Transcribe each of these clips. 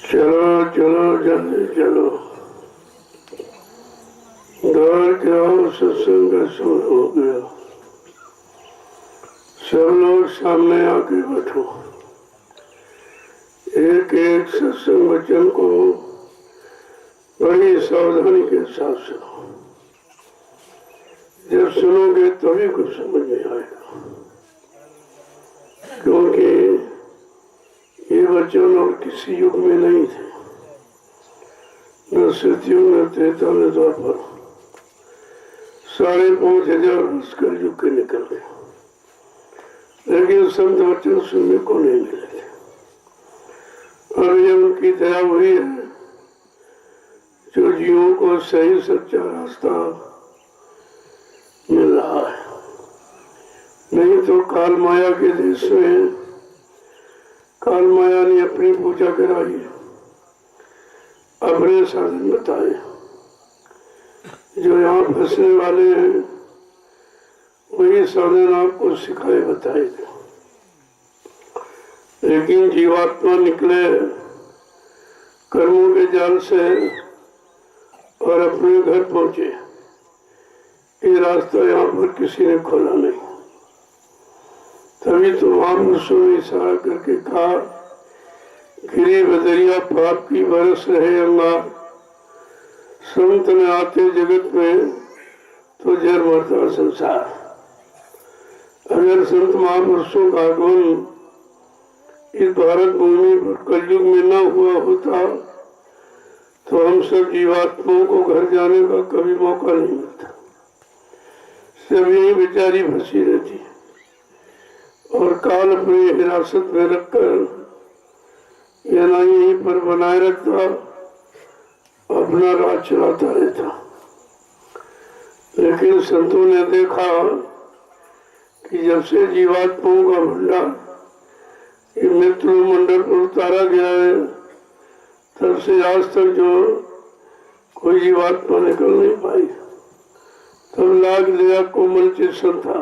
चलो चलो जल्दी चलो, घर जाओ, सत्संग का समय हो गया। सब लोग सामने आके बैठो। एक एक सत्संग वचन को बड़ी सावधानी के साथ सुनो। जब सुनोगे तभी कुछ समझ में आएगा, क्योंकि ये वचन और किसी युग में नहीं थे, न सतयुग, न त्रेता, न द्वापर। 5,500 वर्ष कर युग के निकल गए, लेकिन संत वचन सुनने को नहीं मिले थे। और ये उनकी दया हुई है जो जीवों को सही सच्चा रास्ता मिल रहा है। नहीं तो काल माया के देश में काल माया ने अपनी पूजा कराई, अपने साधन बताए। जो यहाँ फंसने वाले हैं वही साधन आपको सिखाए बताएगा। लेकिन जीवात्मा निकले कर्मों के जाल से और अपने घर पहुंचे, ये रास्ता यहाँ पर किसी ने खोला नहीं। तभी तो महापुरुषों ने इशारा करके कहा, गिरी बदरिया पाप की बरस रहे अंगार, संत न आते जगत में तो जर मरता संसार। अगर संत महापुरुषों का आगमन इस भारत भूमि पर कलयुग में न हुआ होता तो हम सब जीवात्माओं को घर जाने का कभी मौका नहीं मिलता। सब यही बेचारी फंसी रहती और काल अपने हिरासत में रखकर या ना यहीं पर बनाए रखता, अपना राज चलाता रहता। लेकिन संतों ने देखा कि जब से जीवात्माओं का भंडार ये मृत्यु मंडल पर उतारा गया है, तब से आज तक जो कोई जीवात्मा निकल नहीं पाई। तब लाख दया कोमल चित संता,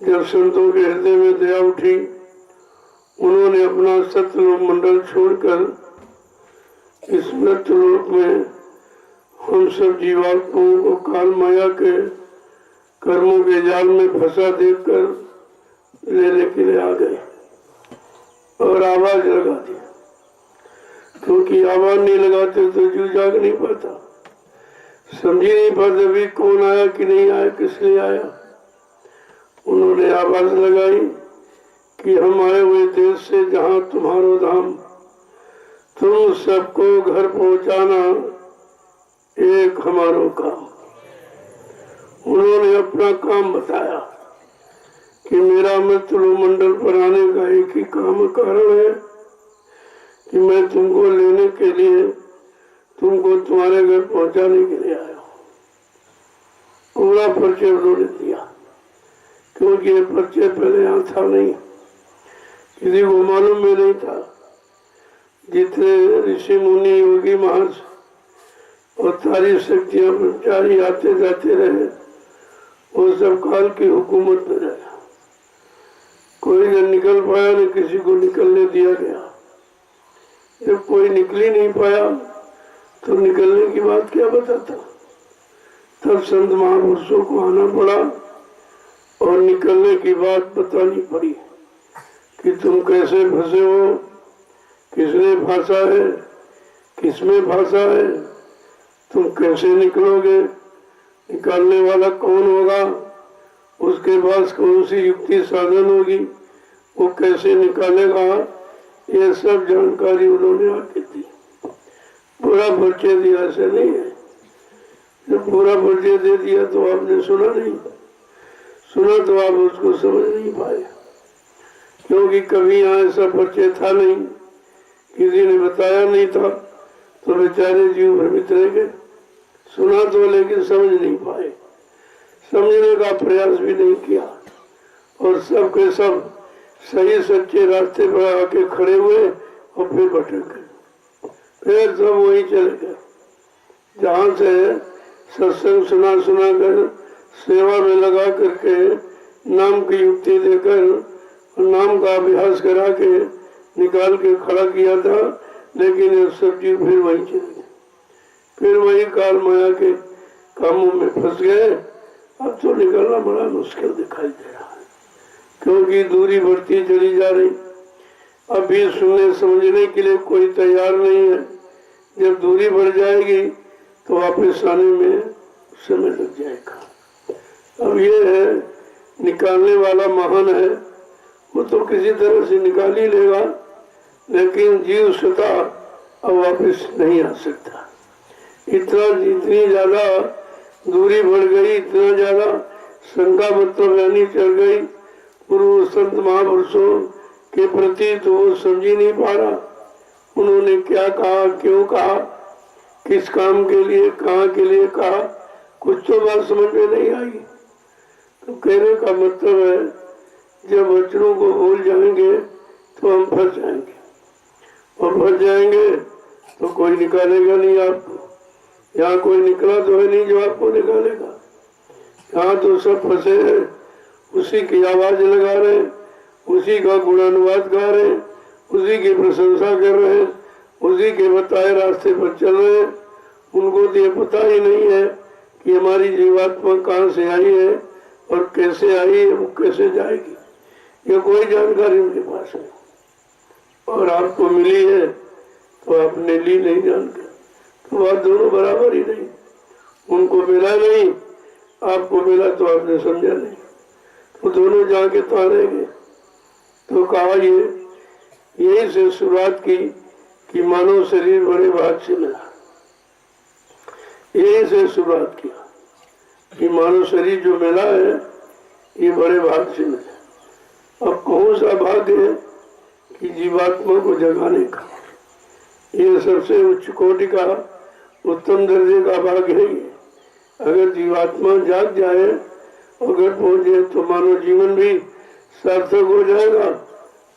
जब संतों के हृदय में दया उठी, उन्होंने अपना सत्यलोक मंडल छोड़कर इस मृत्युलोक में हम सब जीवात्माओं को काल माया के कर्मों के जाल में फंसा देखकर लेने के लिए आ गए और आवाज लगा दी। क्योंकि आवाज नहीं लगाते तो जीव जाग नहीं पाता, समझ नहीं पाते भी कौन आया कि नहीं आया, किस लिए आया। उन्होंने आवाज लगाई कि हम आए हुए देश से जहाँ तुम्हारो धाम, तुम सबको घर पहुँचाना एक हमारो काम। उन्होंने अपना काम बताया कि मेरा मृत्यु मंडल पर आने का एक ही काम कारण है कि मैं तुमको लेने के लिए, तुमको तुम्हारे घर पहुंचाने के लिए आया। पूरा परिचय उन्होंने दिया, क्योंकि ये परिचय पहले यहाँ था नहीं, किसी को मालूम भी नहीं था। जितने ऋषि मुनि योगी महाराज और सारी शक्तियां ब्रह्मचारी आते जाते रहे, वो सब काल की हुकूमत में रहे। कोई न निकल पाया, न किसी को निकलने दिया गया। जब कोई निकल ही नहीं पाया तो निकलने की बात क्या बताता। तब संत महापुरुषों को आना पड़ा और निकलने की बात बतानी पड़ी कि तुम कैसे फंसे हो, किसने फंसा है, किसमें फंसा है, तुम कैसे निकलोगे, निकालने वाला कौन होगा, उसके पास कौन सी युक्ति साधन होगी, वो कैसे निकालेगा। ये सब जानकारी उन्होंने आके दी। पूरा परिचय दिया ऐसे नहीं है। जब पूरा परिचय दे दिया तो आपने सुना नहीं, सुना तो आप उसको समझ नहीं पाए, क्योंकि कभी यहाँ ऐसा परिचय था नहीं, किसी ने बताया नहीं था, तो बेचारे जीव भ्रमित रह गए। सुना तो लेकिन समझ नहीं पाए, समझने का प्रयास भी नहीं किया, और सब के सब सही सच्चे रास्ते पर आके खड़े हुए और फिर भटक गए, फिर सब वही चले गए जहाँ से सत्संग सुना कर सेवा में लगा करके नाम की युक्ति देकर नाम का अभ्यास करा के निकाल के खड़ा किया था, लेकिन ये सब जीव फिर वही चले गए, फिर वही काल माया के कामों में फंस गए। अब तो निकलना बड़ा मुश्किल दिखाई दे रहा है, क्योंकि दूरी बढ़ती चली जा रही। अभी सुनने समझने के लिए कोई तैयार नहीं है। जब दूरी बढ़ जाएगी तो वापस आने में समय लग जाएगा। अब ये है निकालने वाला महान है, वो तो किसी तरह से निकाल ही लेगा, लेकिन जीव स्वतः अब वापस नहीं आ सकता। जितनी ज्यादा दूरी बढ़ गई, इतना ज्यादा शंका मतलब चढ़ गई पूर्व संत महापुरुषों के प्रति, तो वो समझ ही नहीं पा रहा उन्होंने क्या कहा, क्यों कहा, किस काम के लिए, कहाँ के लिए कहा, कुछ तो बात समझ में नहीं आई। तो कहने का मतलब है जब वचनों को भूल जाएंगे तो हम फंस जाएंगे, और फंस जाएंगे तो कोई निकालेगा नहीं आपको। यहाँ कोई निकला तो है नहीं जो आपको निकालेगा। यहाँ तो सब फंसे हैं, उसी की आवाज लगा रहे, उसी का गुणानुवाद गा रहे, उसी की प्रशंसा कर रहे, उसी के बताए रास्ते पर चल रहे। उनको तो ये पता ही नहीं है कि हमारी जीवात्मा कहाँ से आई है और कैसे आई है, वो कैसे जाएगी, ये कोई जानकारी उनके पास नहीं। और आपको मिली है तो आपने ली नहीं जानकर, तो बात दोनों बराबर ही नहीं। उनको मिला नहीं, आपको मिला तो आपने समझा नहीं, तो दोनों जाके तो हारेंगे। तो कहा यही से शुरुआत की कि मानव शरीर बड़े भाग से मिला। यही से शुरुआत किया कि मानव शरीर जो मिला है ये बड़े भाग से मिला। अब कौन सा भाग है कि जीवात्मा को जगाने का, ये सबसे उच्च कोटि का उत्तम दर्जे का भाग है ये। अगर जीवात्मा जाग जाए, अगर पहुंचे, तो मानव जीवन भी सार्थक हो जाएगा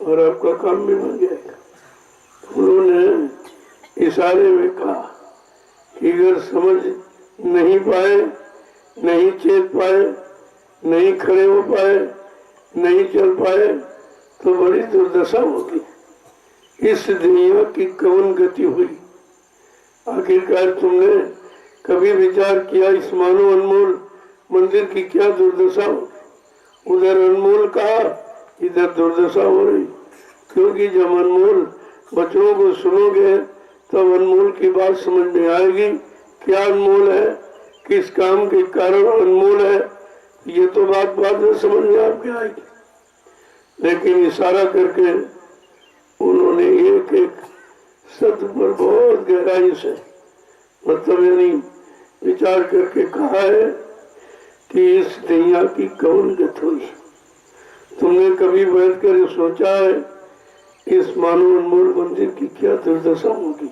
और आपका काम भी बन जाएगा। उन्होंने इशारे में कहा कि अगर समझ नहीं पाए, नहीं चेत पाए, नहीं खड़े हो पाए, नहीं चल पाए, तो बड़ी दुर्दशा होगी। इस दुनिया की कौन गति हुई। आखिरकार तुमने कभी विचार किया इस मानव अनमोल मंदिर की क्या दुर्दशा हो। उधर अनमोल कहा, इधर दुर्दशा हो रही, क्योंकि जब अनमोल बच्चों को सुनोगे तब अनमोल की बात समझ में आएगी। क्या अनमोल है, किस काम के कारण अनमोल है, ये तो बात बाद में समझ में आपके आएगी। लेकिन इशारा करके उन्होंने एक एक शब्द पर बहुत गहराई से, मतलब यानी विचार करके कहा है कि इस दुनिया की कौन गति हुई। तुमने कभी बैठकर सोचा है इस मानव अनमोल मंदिर की क्या दुर्दशा होगी।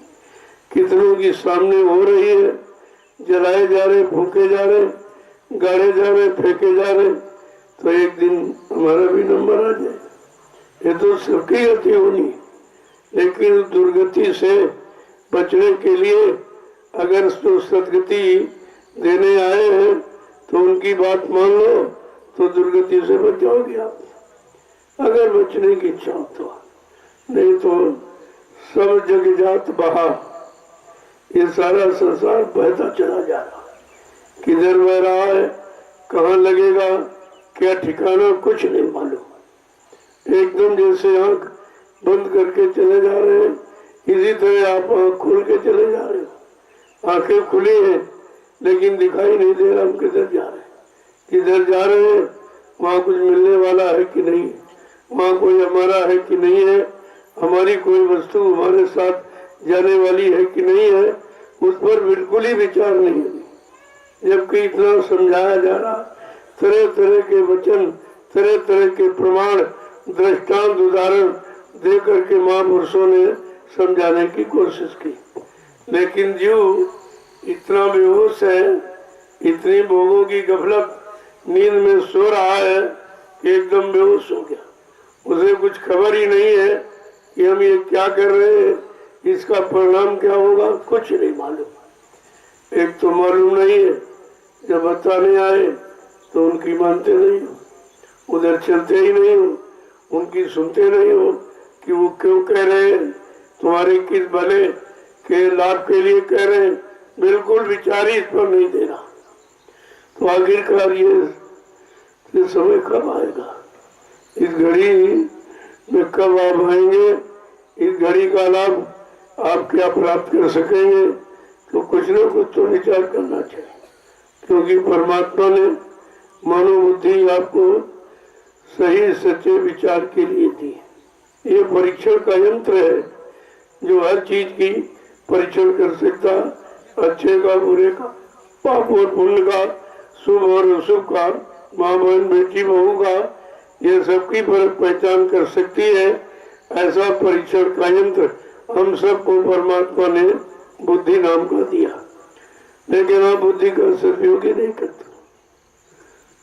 कितनों की सामने हो रही है, जलाए जा रहे, फूके जा रहे, गाड़े जा रहे, फेंके जा रहे, तो एक दिन हमारा भी नंबर आ जाए। ये तो सबकी गति होनी, लेकिन दुर्गति से बचने के लिए अगर तो सदगति देने आए हैं तो उनकी बात मान लो, तो दुर्गति से बच जाओगे आप, अगर बचने की इच्छा हो तो। नहीं तो सब जग जात बहा, ये सारा संसार बहता चला जा रहा है। किधर बह रहा है, कहाँ लगेगा, क्या ठिकाना, कुछ नहीं मालूम। एकदम जैसे आंख बंद करके चले जा रहे हैं, इसी तरह आप आंख खोल के चले जा रहे हो। आंखें खुली हैं लेकिन दिखाई नहीं दे रहा हम किधर जा रहे हैं। किधर जा रहे हैं, वहाँ कुछ मिलने वाला है कि नहीं, वहाँ कोई हमारा है कि नहीं है, हमारी कोई वस्तु हमारे साथ जाने वाली है कि नहीं है, उस पर बिल्कुल ही विचार नहीं है। जबकि इतना समझाया जा रहा, तरह तरह के वचन, तरह तरह के प्रमाण, दृष्टांत, उदाहरण दे करके महापुरुषों ने समझाने की कोशिश की, लेकिन जीव इतना बेहोश है, इतनी भोगों की गफलत, नींद में सो रहा है कि एकदम बेहोश हो गया। उसे कुछ खबर ही नहीं है कि हम ये क्या कर रहे हैं, इसका परिणाम क्या होगा, कुछ नहीं मालूम। एक तो मालूम नहीं है, जब बताने आए तो उनकी मानते नहीं हो, उधर चलते ही नहीं हो, उनकी सुनते नहीं हो कि वो क्यों कह रहे हैं, तुम्हारे किस भले के लाभ के लिए कह रहे हैं, बिल्कुल विचार ही इस पर नहीं दे रहा। तो आखिरकार ये समय कब आएगा, इस घड़ी में कब आप आएंगे, इस घड़ी का लाभ आप क्या प्राप्त कर सकेंगे, तो कुछ न कुछ तो विचार करना चाहिए। क्योंकि परमात्मा ने मनोबुद्धि आपको सही सच्चे विचार के लिए दी। ये परीक्षण का यंत्र है जो हर चीज की परीक्षण कर सकता, अच्छे का, बुरे का, पाप और पुण्य का, शुभ और अशुभ का, माँ बहन बेटी बहू का, ये सबकी फर्क पहचान कर सकती है। ऐसा परीक्षण का यंत्र हम सबको परमात्मा ने बुद्धि नाम का दिया, लेकिन आप बुद्धि का सदुपयोग ही नहीं करते।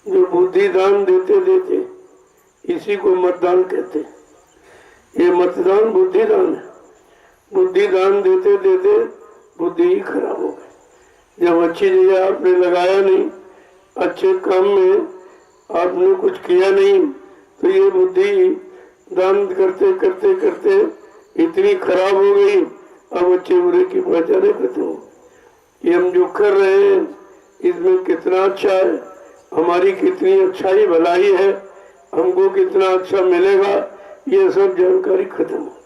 जो बुद्धि दान देते देते इसी को मतदान कहते। ये मतदान बुद्धि दान है। बुद्धि दान देते देते बुद्धि ही खराब हो गई। जब अच्छी जगह आपने लगाया नहीं, अच्छे काम में आपने कुछ किया नहीं, तो ये बुद्धि दान करते करते करते इतनी खराब हो गई, अब अच्छे बुरे की पहचान खत्म हो। ये हम जो कर रहे हैं इसमें कितना अच्छा है, हमारी कितनी अच्छाई भलाई है, हमको कितना अच्छा मिलेगा, ये सब जानकारी खत्म हो गई।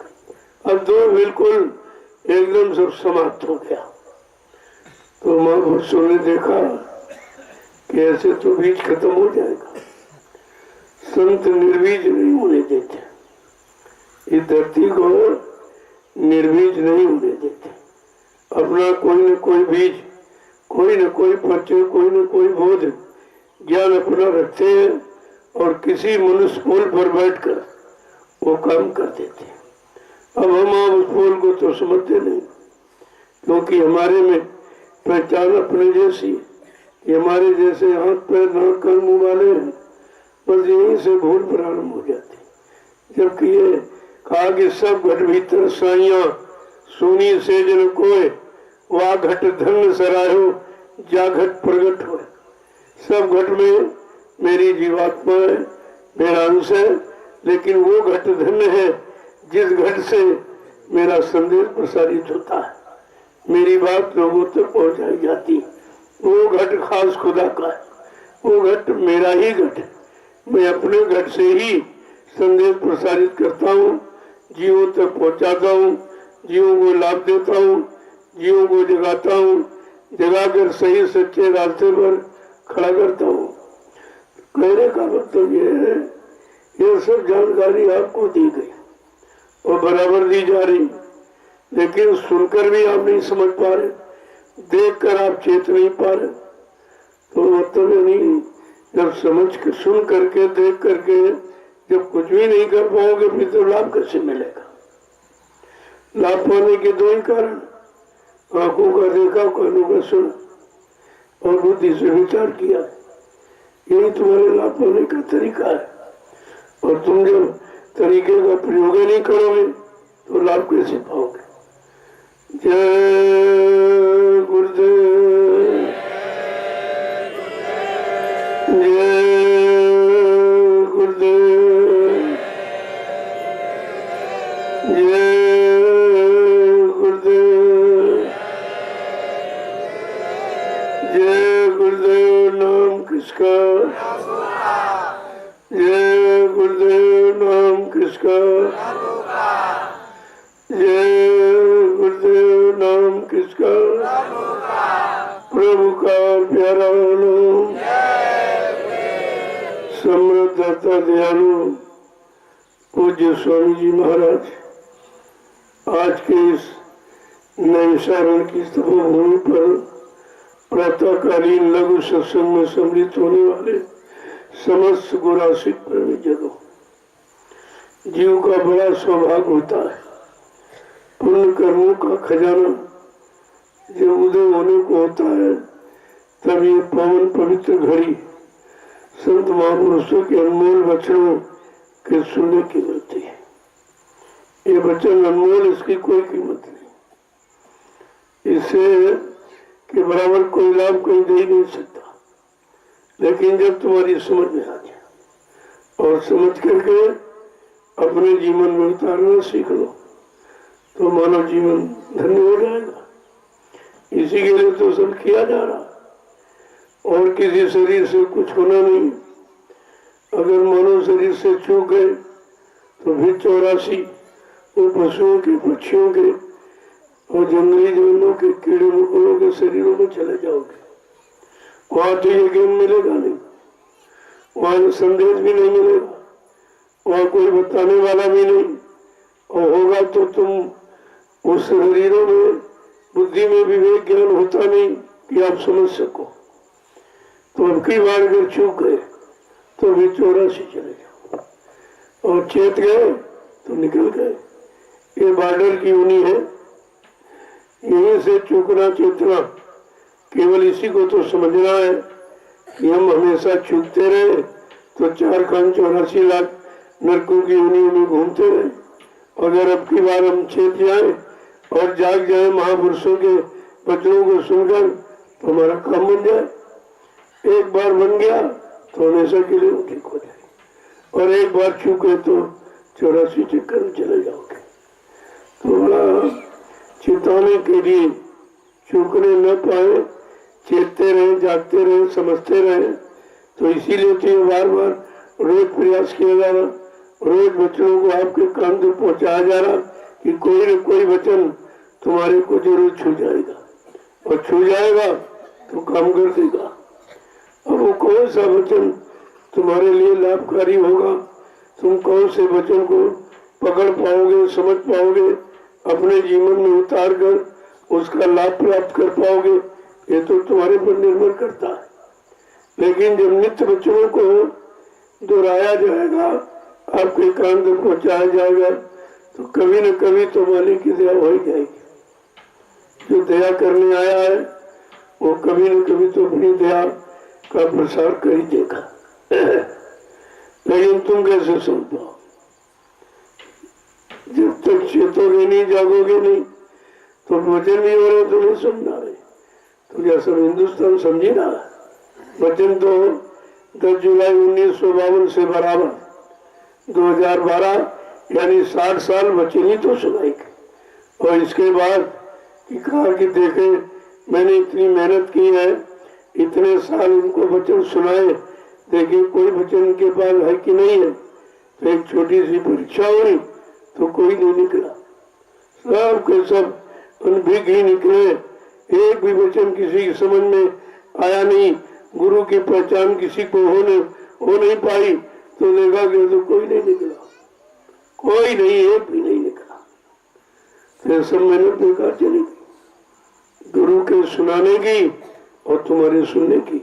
अब तो बिल्कुल एकदम सब समाप्त हो गया। तो महापुरुषों ने देखा कि ऐसे तो बीज खत्म हो जाएगा। संत निर्बीज नहीं होने देते, इस धरती को निर्बीज नहीं होने देते। अपना कोई न कोई बीज, कोई न कोई परिचय, कोई न कोई बोध ज्ञान अपना रखते हैं और किसी मनुष्य पोल पर बैठकर वो काम कर देते हैं। अब हम आप उस पोल को तो समझते नहीं, क्योंकि हमारे में पहचान अपने जैसी, ये हमारे जैसे हाथ पैर नाक कान मुंह वाले हैं, बस यहीं से भूल प्रारंभ हो जाती। जबकि ये कहा कि सब घट भीतर साइया सोनी से जन कोय, वा घट धन सरायो जा घट प्रगट हो। सब घट में मेरी जीवात्मा है, मेरा अंश है, लेकिन वो घट धन्य है जिस घट से मेरा संदेश प्रसारित होता है, मेरी बात लोगों तक पहुंचाई जाती। वो घट खास खुदा का है, वो घट मेरा ही घट है। मैं अपने घट से ही संदेश प्रसारित करता हूँ, जीवों तक पहुंचाता हूँ, जीवों को लाभ देता हूँ, जीवों को जगाता हूँ, जगाकर सही सच्चे रास्ते पर खड़ा करता हूँ। कहने का मतलब ये है, ये सब जानकारी आपको दी गई और बराबर दी जा रही, लेकिन सुनकर भी आप नहीं समझ पा रहे, देखकर आप चेत नहीं पा रहे। तो मतलब नहीं, जब समझ कर, सुन करके, देख करके जब कुछ भी नहीं कर पाओगे, फिर तो लाभ कैसे मिलेगा। लाभ पाने के दो ही कारण, आंखों का देखा, कानों का सुना और बुद्धि से विचार किया, यही तुम्हारे लाभ पाने का तरीका है। और तुम जब तरीके का प्रयोग नहीं करोगे तो लाभ कैसे पाओगे। जय गुरुदेव, जय गुरुदेव, जय गुरुदेव, जय गुरुदेव। नाम किसका, जय गुरुदेव। नाम किसका, जय गुरुदेव। नाम किसका, प्रभु का प्यारा नाम, समृद्धता दयालु पूज्य स्वामी जी महाराज आज के इस नैमिषारण्य की तपोभूमि पर प्रातःकालीन लघु सत्संग में सम्मिलित होने वाले समस्त गुरासिक प्रेमी जनों, जीव का बड़ा सौभाग्य होता है। पुण्य कर्मों का खजाना जब उदय होने को होता है, तब ये पावन पवित्र घड़ी संत महापुरुषों के अनमोल वचनों कि सुनने की मिलती है। ये वचन अनमोल, इसकी कोई कीमत नहीं। इससे के बराबर कोई लाभ कोई दे नहीं सकता। लेकिन जब तुम्हारी समझ में आ जाए और समझ करके अपने जीवन में उतारना सीख लो तो मानव जीवन धन्य हो जाएगा। इसी के लिए तो सब किया जा रहा। और किसी शरीर से कुछ होना नहीं। अगर मानव शरीर से चूक गए तो फिर 84 वो पशुओं के, पक्षियों के और जंगली जानवरों के, कीड़े मकोड़ों के शरीरों में चले जाओगे। वहां तो ये ज्ञान मिलेगा नहीं, वहां संदेश भी नहीं मिलेगा, वहां कोई बताने वाला भी नहीं। और होगा तो तुम उस शरीरों में, बुद्धि में विवेक ज्ञान होता नहीं कि आप समझ सको। तो अब की बार अगर चूक गए तो भी 84 चले जाओ, और चेत गए तो निकल गए। ये बॉर्डर की यूनी है। यहीं से चूकना चेतना, केवल इसी को तो समझना है कि हम हमेशा चूकते रहे तो 4 खान 84 लाख नरकों की यूनियों में घूमते रहे। अगर अब की बार हम चेत जाए और जाग जाए महापुरुषों के वचनों को सुनकर तो हमारा काम बन जाए। एक बार बन गया तो हमेशा के लिए ठीक हो जाए, और एक बार चूके तो 84 चक्कर में चले जाओगे। थोड़ा चेताने के लिए चूकने न पाए, चेतते रहे, जागते रहे, समझते रहे। तो इसीलिए तो ये बार बार रोज प्रयास किया जा रहा, रोज वचनों को आपके कान तक पहुंचाया जा रहा कि कोई न कोई वचन तुम्हारे को जरूर छू जाएगा, और छू जाएगा तो काम कर देगा। अब वो कौन सा वचन तुम्हारे लिए लाभकारी होगा, तुम कौन से वचन को पकड़ पाओगे, समझ पाओगे, अपने जीवन में उतार कर उसका लाभ प्राप्त कर पाओगे, ये तो तुम्हारे पर निर्भर करता है। लेकिन जब नित्य वचनों को दोहराया जाएगा, आपके कान तक पहुंचाया जाएगा, तो कभी न कभी तो मालिक की दया हो ही जाएगी। जो दया करने आया है वो कभी न कभी तो अपनी दया का प्रसार कर ही देगा। लेकिन तुम कैसे सुन पाओ? जब तक चेतोगे नहीं, जागोगे नहीं, तो वचन भी हो रहे तो नहीं सुनना है। तो क्या सब हिंदुस्तान समझी ना? वचन तो 10 जुलाई 1952 से बराबर 2012 यानी 60 साल वचन ही तो सुनाएंगे। और इसके बाद कि कहा कि देखे मैंने इतनी मेहनत की है, इतने साल इनको वचन सुनाए, देखिए कोई वचन इनके पास है कि नहीं है। तो एक छोटी सी परीक्षा हुई तो कोई नहीं निकला, सब के सब अनभिज्ञ ही निकले। एक भी वचन किसी की समझ में आया नहीं, गुरु की पहचान किसी को हो नहीं पाई। तो देखा कि तो कोई नहीं निकला, कोई नहीं, एक भी नहीं निकला। फिर सब मेहनत बेकार चली गई, गुरु के सुनाने की और तुम्हारे सुनने की,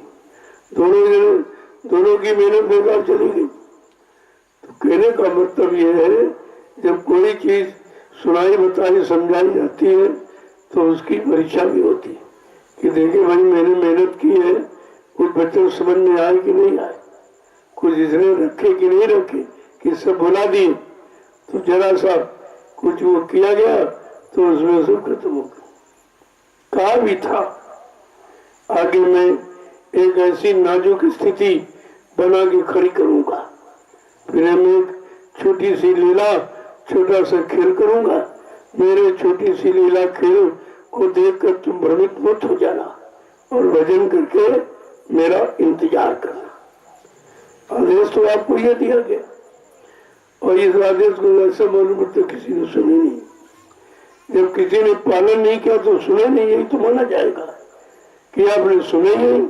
दोनों की मेहनत बेकार चली गई। तो कहने का मतलब यह है, जब कोई चीज सुनाई बताई समझाई जाती है तो उसकी परीक्षा भी होती है कि देखे भाई मैंने मेहनत की है, कुछ बच्चों समझ में आए कि नहीं आए, कुछ इसने रखे कि नहीं रखे, कि सब भुला दिए। तो जरा सा कुछ वो किया गया तो उसमें सब खत्म हो गया। कहा भी था आगे मैं एक ऐसी नाजुक स्थिति बना के खड़ी करूंगा, फिर मैं एक छोटी सी लीला, छोटा सा खेल करूंगा। मेरे छोटी सी लीला खेल को देखकर तुम भ्रमित मत हो जाना और भजन करके मेरा इंतजार करना। आदेश तो आपको यह दिया गया, और इस आदेश को ऐसा मालूम तो किसी ने सुने नहीं। जब किसी ने पालन नहीं किया तो सुने नहीं, यही तो माना जाएगा कि आपने सुने नहीं।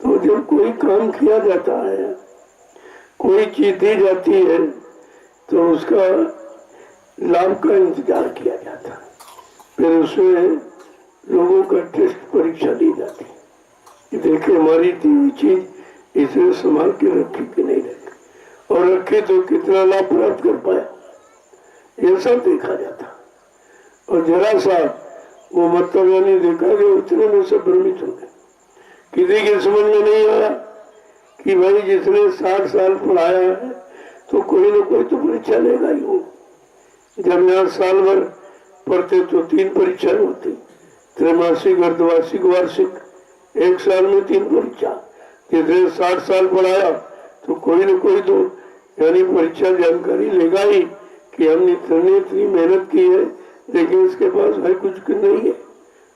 तो जब कोई काम किया जाता है, कोई चीज दी जाती है, तो उसका लाभ का इंतजार किया जाता है। फिर उसमें लोगों का टेस्ट परीक्षा दी जाती है कि देखे हमारी दी हुई चीज इसने संभाल के रखी कि नहीं रखी, और रखी तो कितना लाभ प्राप्त कर पाया, ये सब देखा जाता। और जरा सा वो मतलब यानी देखा गया, उतने में सब भ्रमित हो गए। किसी के समझ में नहीं आया कि भाई जिसने 60 साल पढ़ाया है तो कोई ना कोई तो परीक्षा लेगा ही हो। जब यहाँ साल भर पढ़ते तो 3 परीक्षाएं होती, त्रैमासिक, अर्धवार्षिक, वार्षिक, 1 साल में 3 परीक्षा। जिसने 60 साल पढ़ाया तो कोई न कोई तो यानी परीक्षा जानकारी लेगा ही कि हमने इतनी मेहनत की है, लेकिन इसके पास है कुछ नहीं है।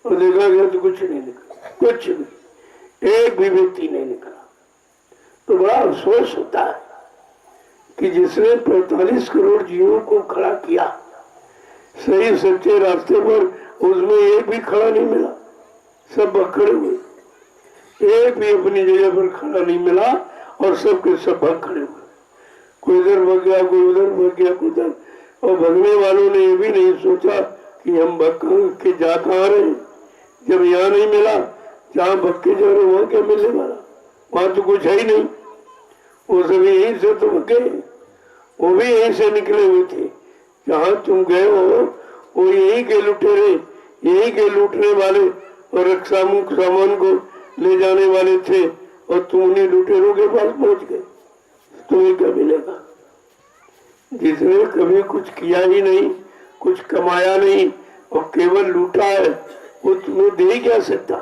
और देखा गया तो कुछ नहीं निकला, कुछ नहीं, एक भी व्यक्ति नहीं निकला। तो बड़ा अफसोस होता है कि जिसने 45 करोड़ जीवों को खड़ा किया सही सच्चे रास्ते पर, उसमें एक भी खड़ा नहीं मिला, सब भखड़े हुए। एक भी अपनी जगह पर खड़ा नहीं मिला और सबके सब भखड़े हुए। कोई इधर भग गया, कोई उधर भग गया, कोई उधर। और भगने वालों ने ये भी नहीं सोचा कि हम भग के जा कहाँ रहे। जब यहाँ नहीं मिला, जहाँ भग के जा रहे वहां क्या मिलने वाला, वहां तो कुछ है ही नहीं। वो सभी यहीं से तो भगे, वो भी यहीं से निकले हुए थे। जहाँ तुम गए हो वो यहीं के लुटेरे, यहीं के लूटने वाले और सामान को ले जाने वाले थे, और तुम उन्हीं लुटेरों के पास पहुंच गए। तुम्हें क्या मिलेगा? जिसने कभी कुछ किया ही नहीं, कुछ कमाया नहीं और केवल लूटा है, वो तुम्हें दे ही क्या सकता?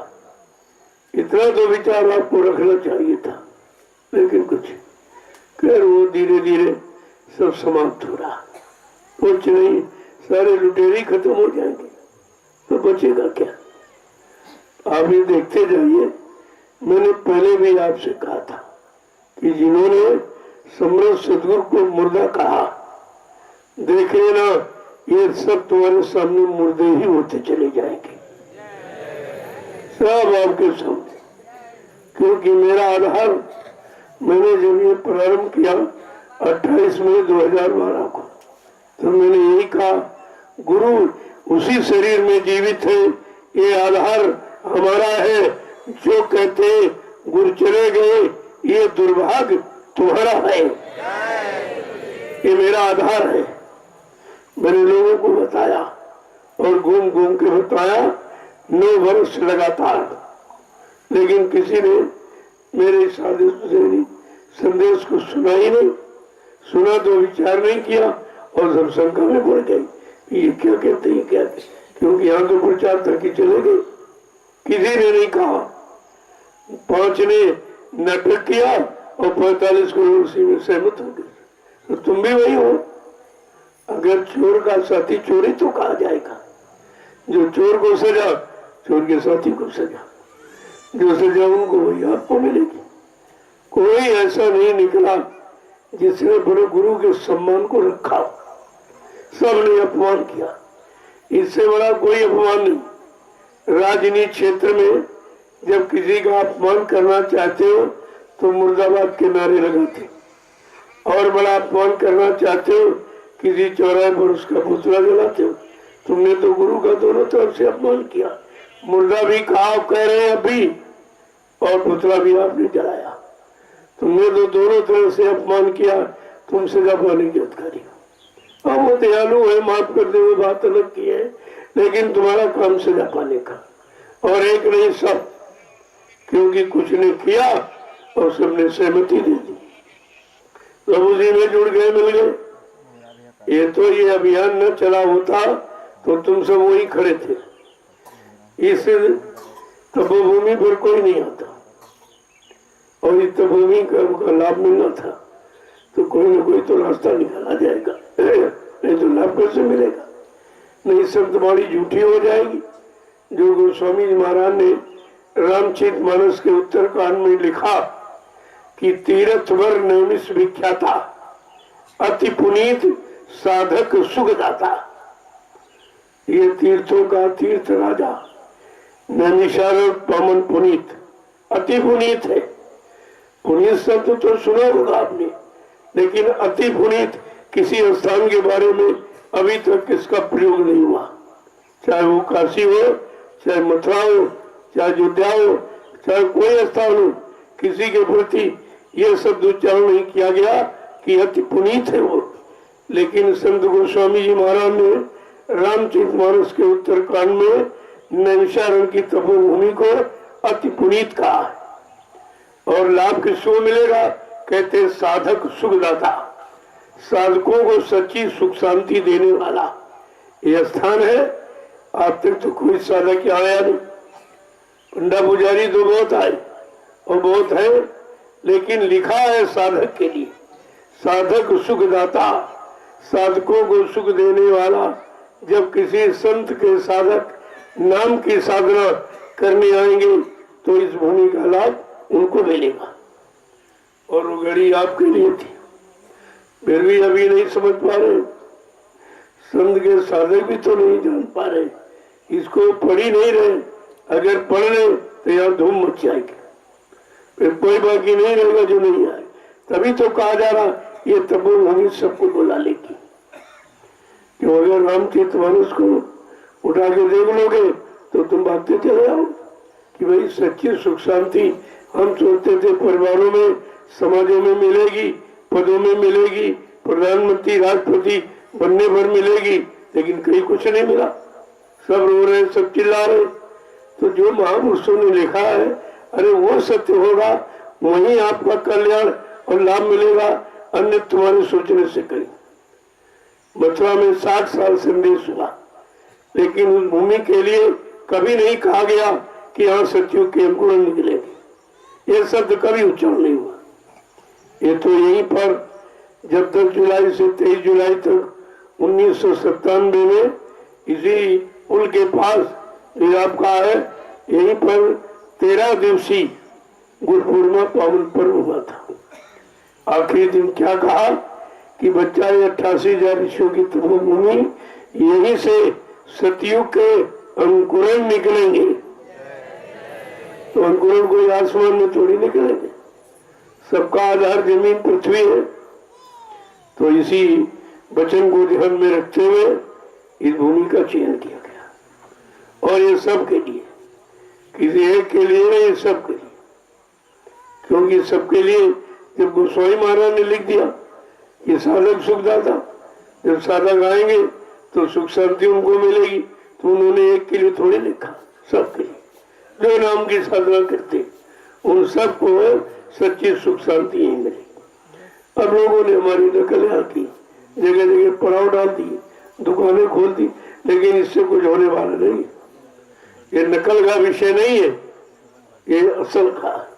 इतना तो विचार आपको रखना चाहिए था, लेकिन कुछ खैर वो धीरे धीरे सब समाप्त हो रहा। कुछ नहीं, सारे लुटेरे खत्म हो जाएंगे तो बचेगा क्या? आप ये देखते जाइए। मैंने पहले भी आपसे कहा था कि जिन्होंने समर्थ सदगुरु को मुर्दा कहा, देख लेना ये सब तुम्हारे सामने मुर्दे ही होते चले जाएंगे, सब आपके सामने। क्योंकि मेरा आधार, मैंने जब ये प्रारंभ किया 28 मई 2012 को, तो मैंने यही कहा, गुरु उसी शरीर में जीवित है, ये आधार हमारा है। जो कहते गुरु चले गए, ये दुर्भाग्य तुम्हारा है, ये मेरा आधार है। मैंने लोगों को बताया और घूम घूम के बताया 9 वर्ष लगातार, लेकिन किसी ने मेरे संदेश को सुना ही नहीं। सुना तो विचार नहीं किया और सब शंका में पड़ गई, ये क्या कहते हैं, क्या कहते? क्योंकि यहाँ तो प्रचार तक ही चले गए, किसी ने नहीं कहा। 5 ने नाटक किया और 45 करोड़ उसी में सहमत हो गए। तो तुम भी वही हो। अगर चोर का साथी चोरी तो कहा जाएगा, जो चोर को सजा, चोर के साथी को सजा, जो सजा उनको वही आपको मिलेगी। कोई ऐसा नहीं निकला जिसने बड़े गुरु के सम्मान को रखा, सबने अपमान किया। इससे बड़ा कोई अपमान नहीं। राजनीति क्षेत्र में जब किसी का अपमान करना चाहते हो तो मुर्दाबाद के नारे लगाते, और बड़ा अपमान करना चाहते हो किसी चौराहे पर उसका पुतला जलाते हो। तुमने तो गुरु का दोनों तरफ से अपमान किया। मुर्दा भी कहा कह रहे हैं अभी, और पुतला भी आपने जलाया। तुमने तो दोनों तरफ से अपमान किया, तुम सजा पाने की अधिकारी हो। अब वो दयालु है, माफ कर दे, वो बात अलग की है, लेकिन तुम्हारा काम सजा पाने का। और एक नहीं सब, क्योंकि कुछ ने किया और सबने सहमति दे दी, प्रभु जी में जुड़ गए, मिल गए। ये तो ये अभियान न चला होता तो तुम सब वही खड़े थे। इस तपोभूमि पर कोई नहीं आता, और इस तपोभूमि का लाभ मिलना था तो कोई ना कोई तो रास्ता निकाला जाएगा, नहीं तो लाभ कैसे मिलेगा? नहीं, सब तुम्हारी झूठी हो जाएगी। जो गोस्वामी जी महाराज ने रामचरितमानस के उत्तरकांड में लिखा कि तीर्थ वर नैमिष विख्याता, अति पुनीत साधक सुखदाता। ये तीर्थों का तीर्थ राजा नैमिषारण्य पावन पुनीत, अति पुनीत है। पुनीत शब्द तो सुना होगा आपने, लेकिन अति पुनीत किसी स्थान के बारे में अभी तक इसका प्रयोग नहीं हुआ। चाहे वो काशी हो, चाहे मथुरा हो, चाहे अयोध्या हो, चाहे कोई स्थान हो, किसी के प्रति यह शब्द उच्चारण नहीं किया गया कि अति पुनीत है वो। लेकिन संत गोस्वामी जी महाराज ने रामचरितमानस के उत्तरकांड में नैमिषारण्य की तपोभूमि को अति पुनीत कहा। और लाभ किसको मिलेगा? कहते हैं साधक सुखदाता, साधकों को सच्ची सुख शांति देने वाला यह स्थान है। आज तक तो कोई साधक आया नहीं। पंडा पुजारी तो बहुत आए और बहुत है, लेकिन लिखा है साधक के लिए, साधक सुखदाता, साधकों को सुख देने वाला। जब किसी संत के साधक नाम की साधना करने आएंगे तो इस भूमि का लाभ उनको मिलेगा। और वो घड़ी आपके लिए थी, फिर भी अभी नहीं समझ पा रहे। संत के साधक भी तो नहीं जान पा रहे, इसको पढ़ ही नहीं रहे। अगर पढ़ रहे तो यहाँ धूम मच जाएगी, फिर कोई बाकी नहीं रहेगा जो नहीं आए। तभी तो कहा जा रहा ये तपोभूमि सबको बुला लेगी। क्यों? अगर रामचरितमानस को उठा के देख लोगे तो तुम भागते चले आओ कि भाई सच्ची सुख शांति हम सोचते थे परिवारों में, समाजों में मिलेगी, पदों में मिलेगी, प्रधानमंत्री राष्ट्रपति बनने भर मिलेगी, लेकिन कहीं कुछ नहीं मिला। सब रो रहे, सब चिल्ला रहे। तो जो महापुरुषों ने लिखा है, अरे वो सत्य होगा, वहीं आपका कल्याण और लाभ मिलेगा, अन्य तुम्हारे सोचने से कहीं। मथुरा में 60 साल संदेश हुआ, लेकिन उस भूमि के लिए कभी नहीं कहा गया कि यहाँ सत्यों के अंकुरण निकलेंगे। ये शब्द कभी उच्चारण नहीं हुआ। ये तो यहीं पर जब 10 जुलाई से 23 जुलाई तक 1997 में इसी पुल के पास मिलाप का है, यहीं पर 13 दिवसीय गुरु पूर्णिमा पावन पर्व हुआ था। आखिरी दिन क्या कहा कि बच्चा 88,000 ऋषियों की तपोभूमि, यहीं से सतयुग के अंकुरण निकलेंगे। तो अंकुरण कोई आसमान में थोड़ी निकलेंगे, सबका आधार जमीन पृथ्वी है। तो इसी वचन को ध्यान में रखते हुए इस भूमि का चयन किया गया। और ये सबके लिए, किसी एक के लिए नहीं, सबके लिए। क्योंकि सबके लिए जब गोस्वामी महाराज ने लिख दिया कि साधक सुखदाता, जब साधक आएंगे तो सुख शांति उनको मिलेगी, तो उन्होंने एक के लिए थोड़ी लिखा, सबके लिए। जो नाम की साधना करते उन सबको सच्ची सुख शांति ही मिलेगी। अब लोगों ने हमारी नकल की, जगह जगह पड़ाव डाल दी, दुकानें खोल दी, लेकिन इससे कुछ होने वाला नहीं। ये नकल का विषय नहीं है, ये असल का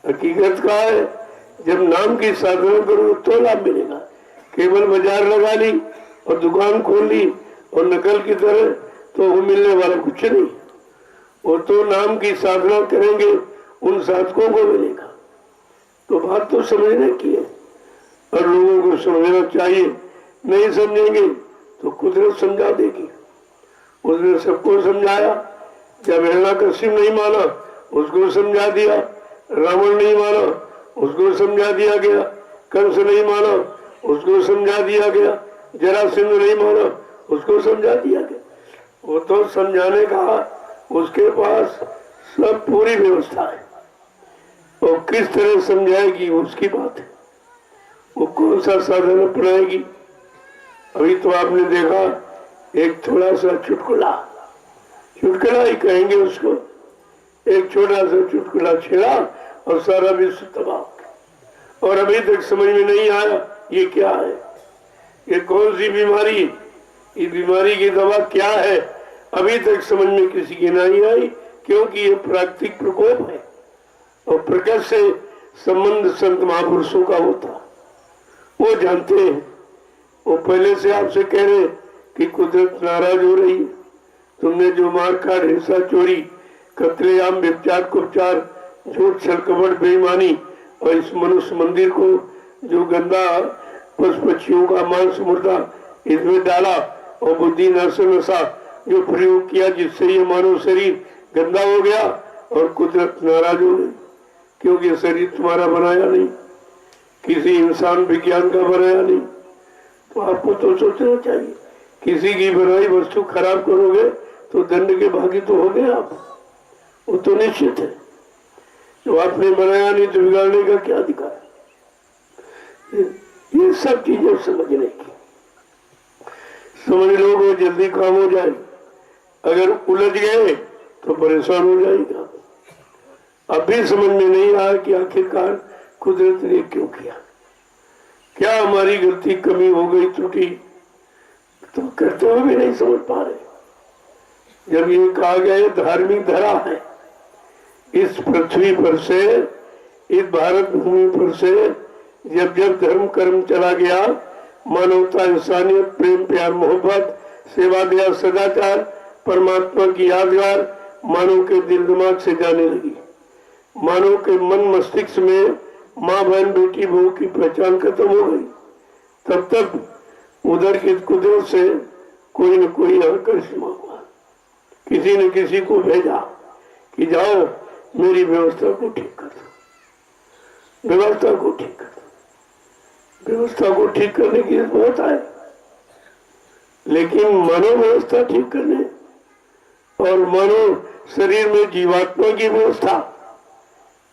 हकीकत का है। जब नाम की साधना करो तो लाभ मिलेगा। केवल बाजार लगा ली और दुकान खोल ली और नकल की तरह तो वो मिलने वाला कुछ नहीं। वो तो नाम की साधना करेंगे उन साधकों को मिलेगा। तो बात तो समझने की है और लोगों को समझना चाहिए। नहीं समझेंगे तो कुदरत समझा देगी। उसने सबको समझाया। जब हिरण्यकश्यप नहीं माना उसको समझा दिया, रावण नहीं माना उसको समझा दिया गया, कंस नहीं माना उसको समझा दिया गया, जरासंध नहीं माना उसको समझा दिया गया। वो तो समझाने का उसके पास सब पूरी व्यवस्था है। और किस तरह समझाएगी उसकी बात है, वो कौन सा साधन अपनाएगी। अभी तो आपने देखा एक थोड़ा सा चुटकुला ही कहेंगे उसको, एक छोटा सा चुटकुला छेड़ा और सारा विश्व तबाह। और अभी तक समझ में नहीं आया ये क्या है, ये कौन सी बीमारी, इस बीमारी की दवा क्या है, अभी तक समझ में किसी की नहीं आई। क्योंकि ये प्राकृतिक प्रकोप है और प्रकृति से संबंध संत महापुरुषों का होता, वो जानते हैं। वो पहले से आपसे कह रहे कि कुदरत नाराज हो रही है, तुमने जो मार काट, हिंसा, चोरी, कत्लेआम, व्यभिचार, कुपचार, झूठ, छल, कपट, बेईमानी और इस मनुष्य मंदिर को जो गंदा पशु पक्षियों का मांस मुर्दा इसमें डाला और बुद्धि नशा जो प्रयोग किया, जिससे ये मानव शरीर गंदा हो गया और कुदरत नाराज हो गई। क्योंकि शरीर तुम्हारा बनाया नहीं, किसी इंसान विज्ञान का बनाया नहीं। तो आपको तो सोचना चाहिए, किसी की बनाई वस्तु खराब करोगे तो दंड के भागी तो हो गए आप, वो तो निश्चित है। जो आपने बनाया नहीं तो बिगाड़ने का क्या अधिकार। ये सब चीजें समझने की, समझ लोगे जल्दी काम हो जाए। अगर उलझ गए तो परेशान हो जाएगा। अब भी समझ में नहीं आया कि आखिरकार कुदरत ने क्यों किया, क्या हमारी गलती कमी हो गई, त्रुटि, तो करते हुए भी नहीं समझ पा रहे। जब ये कहा गया ये धार्मिक धरा है, इस पृथ्वी पर से, इस भारत भूमि पर से जब जब धर्म कर्म चला गया, मानवता, इंसानियत, प्रेम, प्यार, मोहब्बत, सेवा, दया, सदाचार, परमात्मा की यादगार मानव के दिल दिमाग से जाने लगी, मानव के मन मस्तिष्क में माँ बहन बेटी बहू की पहचान खत्म हो गई, तब तक उधर की कुदरत से कोई न कोई करिश्मा हुआ, किसी न किसी को भेजा कि जाओ मेरी व्यवस्था को ठीक कर दो, व्यवस्था को ठीक कर दो। व्यवस्था को ठीक करने की जरूरत है, लेकिन मनोव्यवस्था ठीक करने और मनो शरीर में जीवात्मा की व्यवस्था,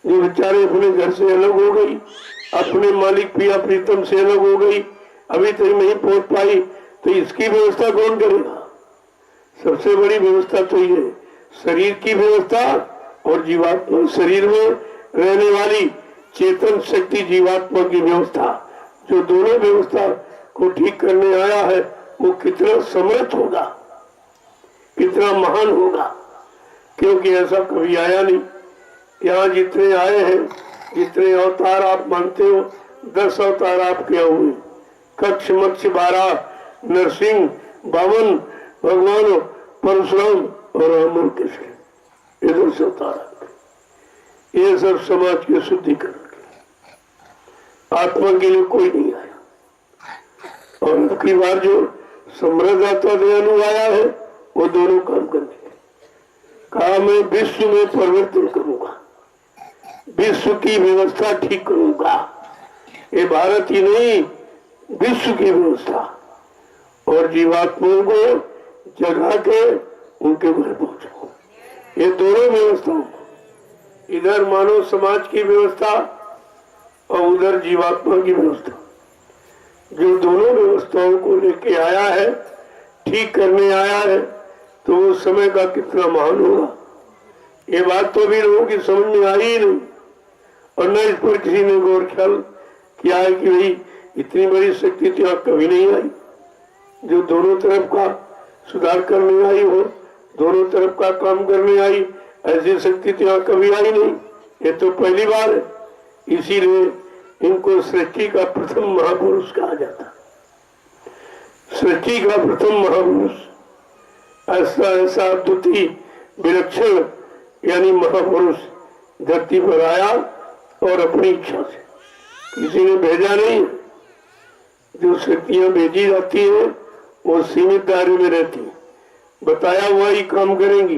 जो बेचारे अपने घर से अलग हो गई, अपने मालिक पिया प्रीतम से अलग हो गई, अभी तक नहीं पहुंच पाई, तो इसकी व्यवस्था कौन करेगा? सबसे बड़ी व्यवस्था तो ये शरीर की व्यवस्था और जीवात्मा, शरीर में रहने वाली चेतन शक्ति जीवात्मा की व्यवस्था, जो दोनों व्यवस्था को ठीक करने आया है, वो कितना समर्थ होगा, कितना महान होगा, क्योंकि ऐसा कभी आया नहीं। यहाँ जितने आए हैं, जितने अवतार आप मानते हो, 10 अवतार आपके हुए, कक्ष मक्ष 12, नरसिंह, बामन, भगवान परशुराम और राम कृष्ण, ये 10 अवतार, ये सब समाज के शुद्धिकरण के, आत्मा के लिए कोई नहीं आया। और अगली बार जो समृद्ध आत्मा दयालु आया है, वो दोनों काम करने, कहा मैं विश्व में परिवर्तन करूंगा, विश्व की व्यवस्था ठीक करूंगा, ये भारत ही नहीं विश्व की व्यवस्था, और जीवात्माओं को जगा के उनके घर पहुंचाऊं। ये दोनों व्यवस्थाओं, इधर मानव समाज की व्यवस्था और उधर जीवात्मा की व्यवस्था, जो दोनों व्यवस्थाओं को लेके आया है, ठीक करने आया है, तो वो समय का कितना महान होगा। ये बात तो भी लोगों की समझ में आई ही नहीं, और न इस पर किसी ने गौर ख्याल किया है कि भाई इतनी बड़ी शक्ति तो यहाँ कभी नहीं आई, जो दोनों तरफ का सुधार करने आई हो, दोनों तरफ का काम करने आई, ऐसी शक्ति तो यहाँ कभी आई नहीं, ये तो पहली बार है। इसीलिए इनको सृष्टि का प्रथम महापुरुष कहा जाता, सृष्टि का प्रथम महापुरुष, ऐसा ऐसा अद्वितीय विलक्षण यानी महापुरुष धरती पर आया, और अपनी इच्छा से, किसी ने भेजा नहीं। जो शक्तियां भेजी जाती है वो सीमित दायरे में रहती है, बताया हुआ ही काम करेंगी,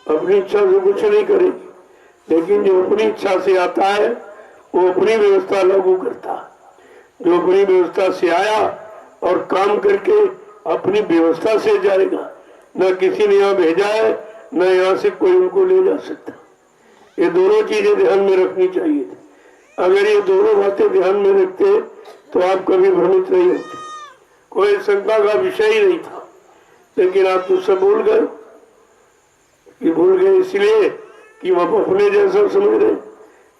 अपनी इच्छा से कुछ नहीं करेगी। लेकिन जो अपनी इच्छा से आता है वो अपनी व्यवस्था लागू करता है, जो अपनी व्यवस्था से आया और काम करके अपनी व्यवस्था से जाएगा, न किसी ने यहाँ भेजा है, न यहाँ से कोई उनको ले जा सकता। ये दोनों चीजें ध्यान में रखनी चाहिए। अगर ये दोनों बातें ध्यान में रखते तो आप कभी भ्रमित नहीं होते, कोई शंका का विषय ही नहीं था। लेकिन आप तो सब भूल गए, भूल गए इसलिए कि वह अपने जैसा समझ रहे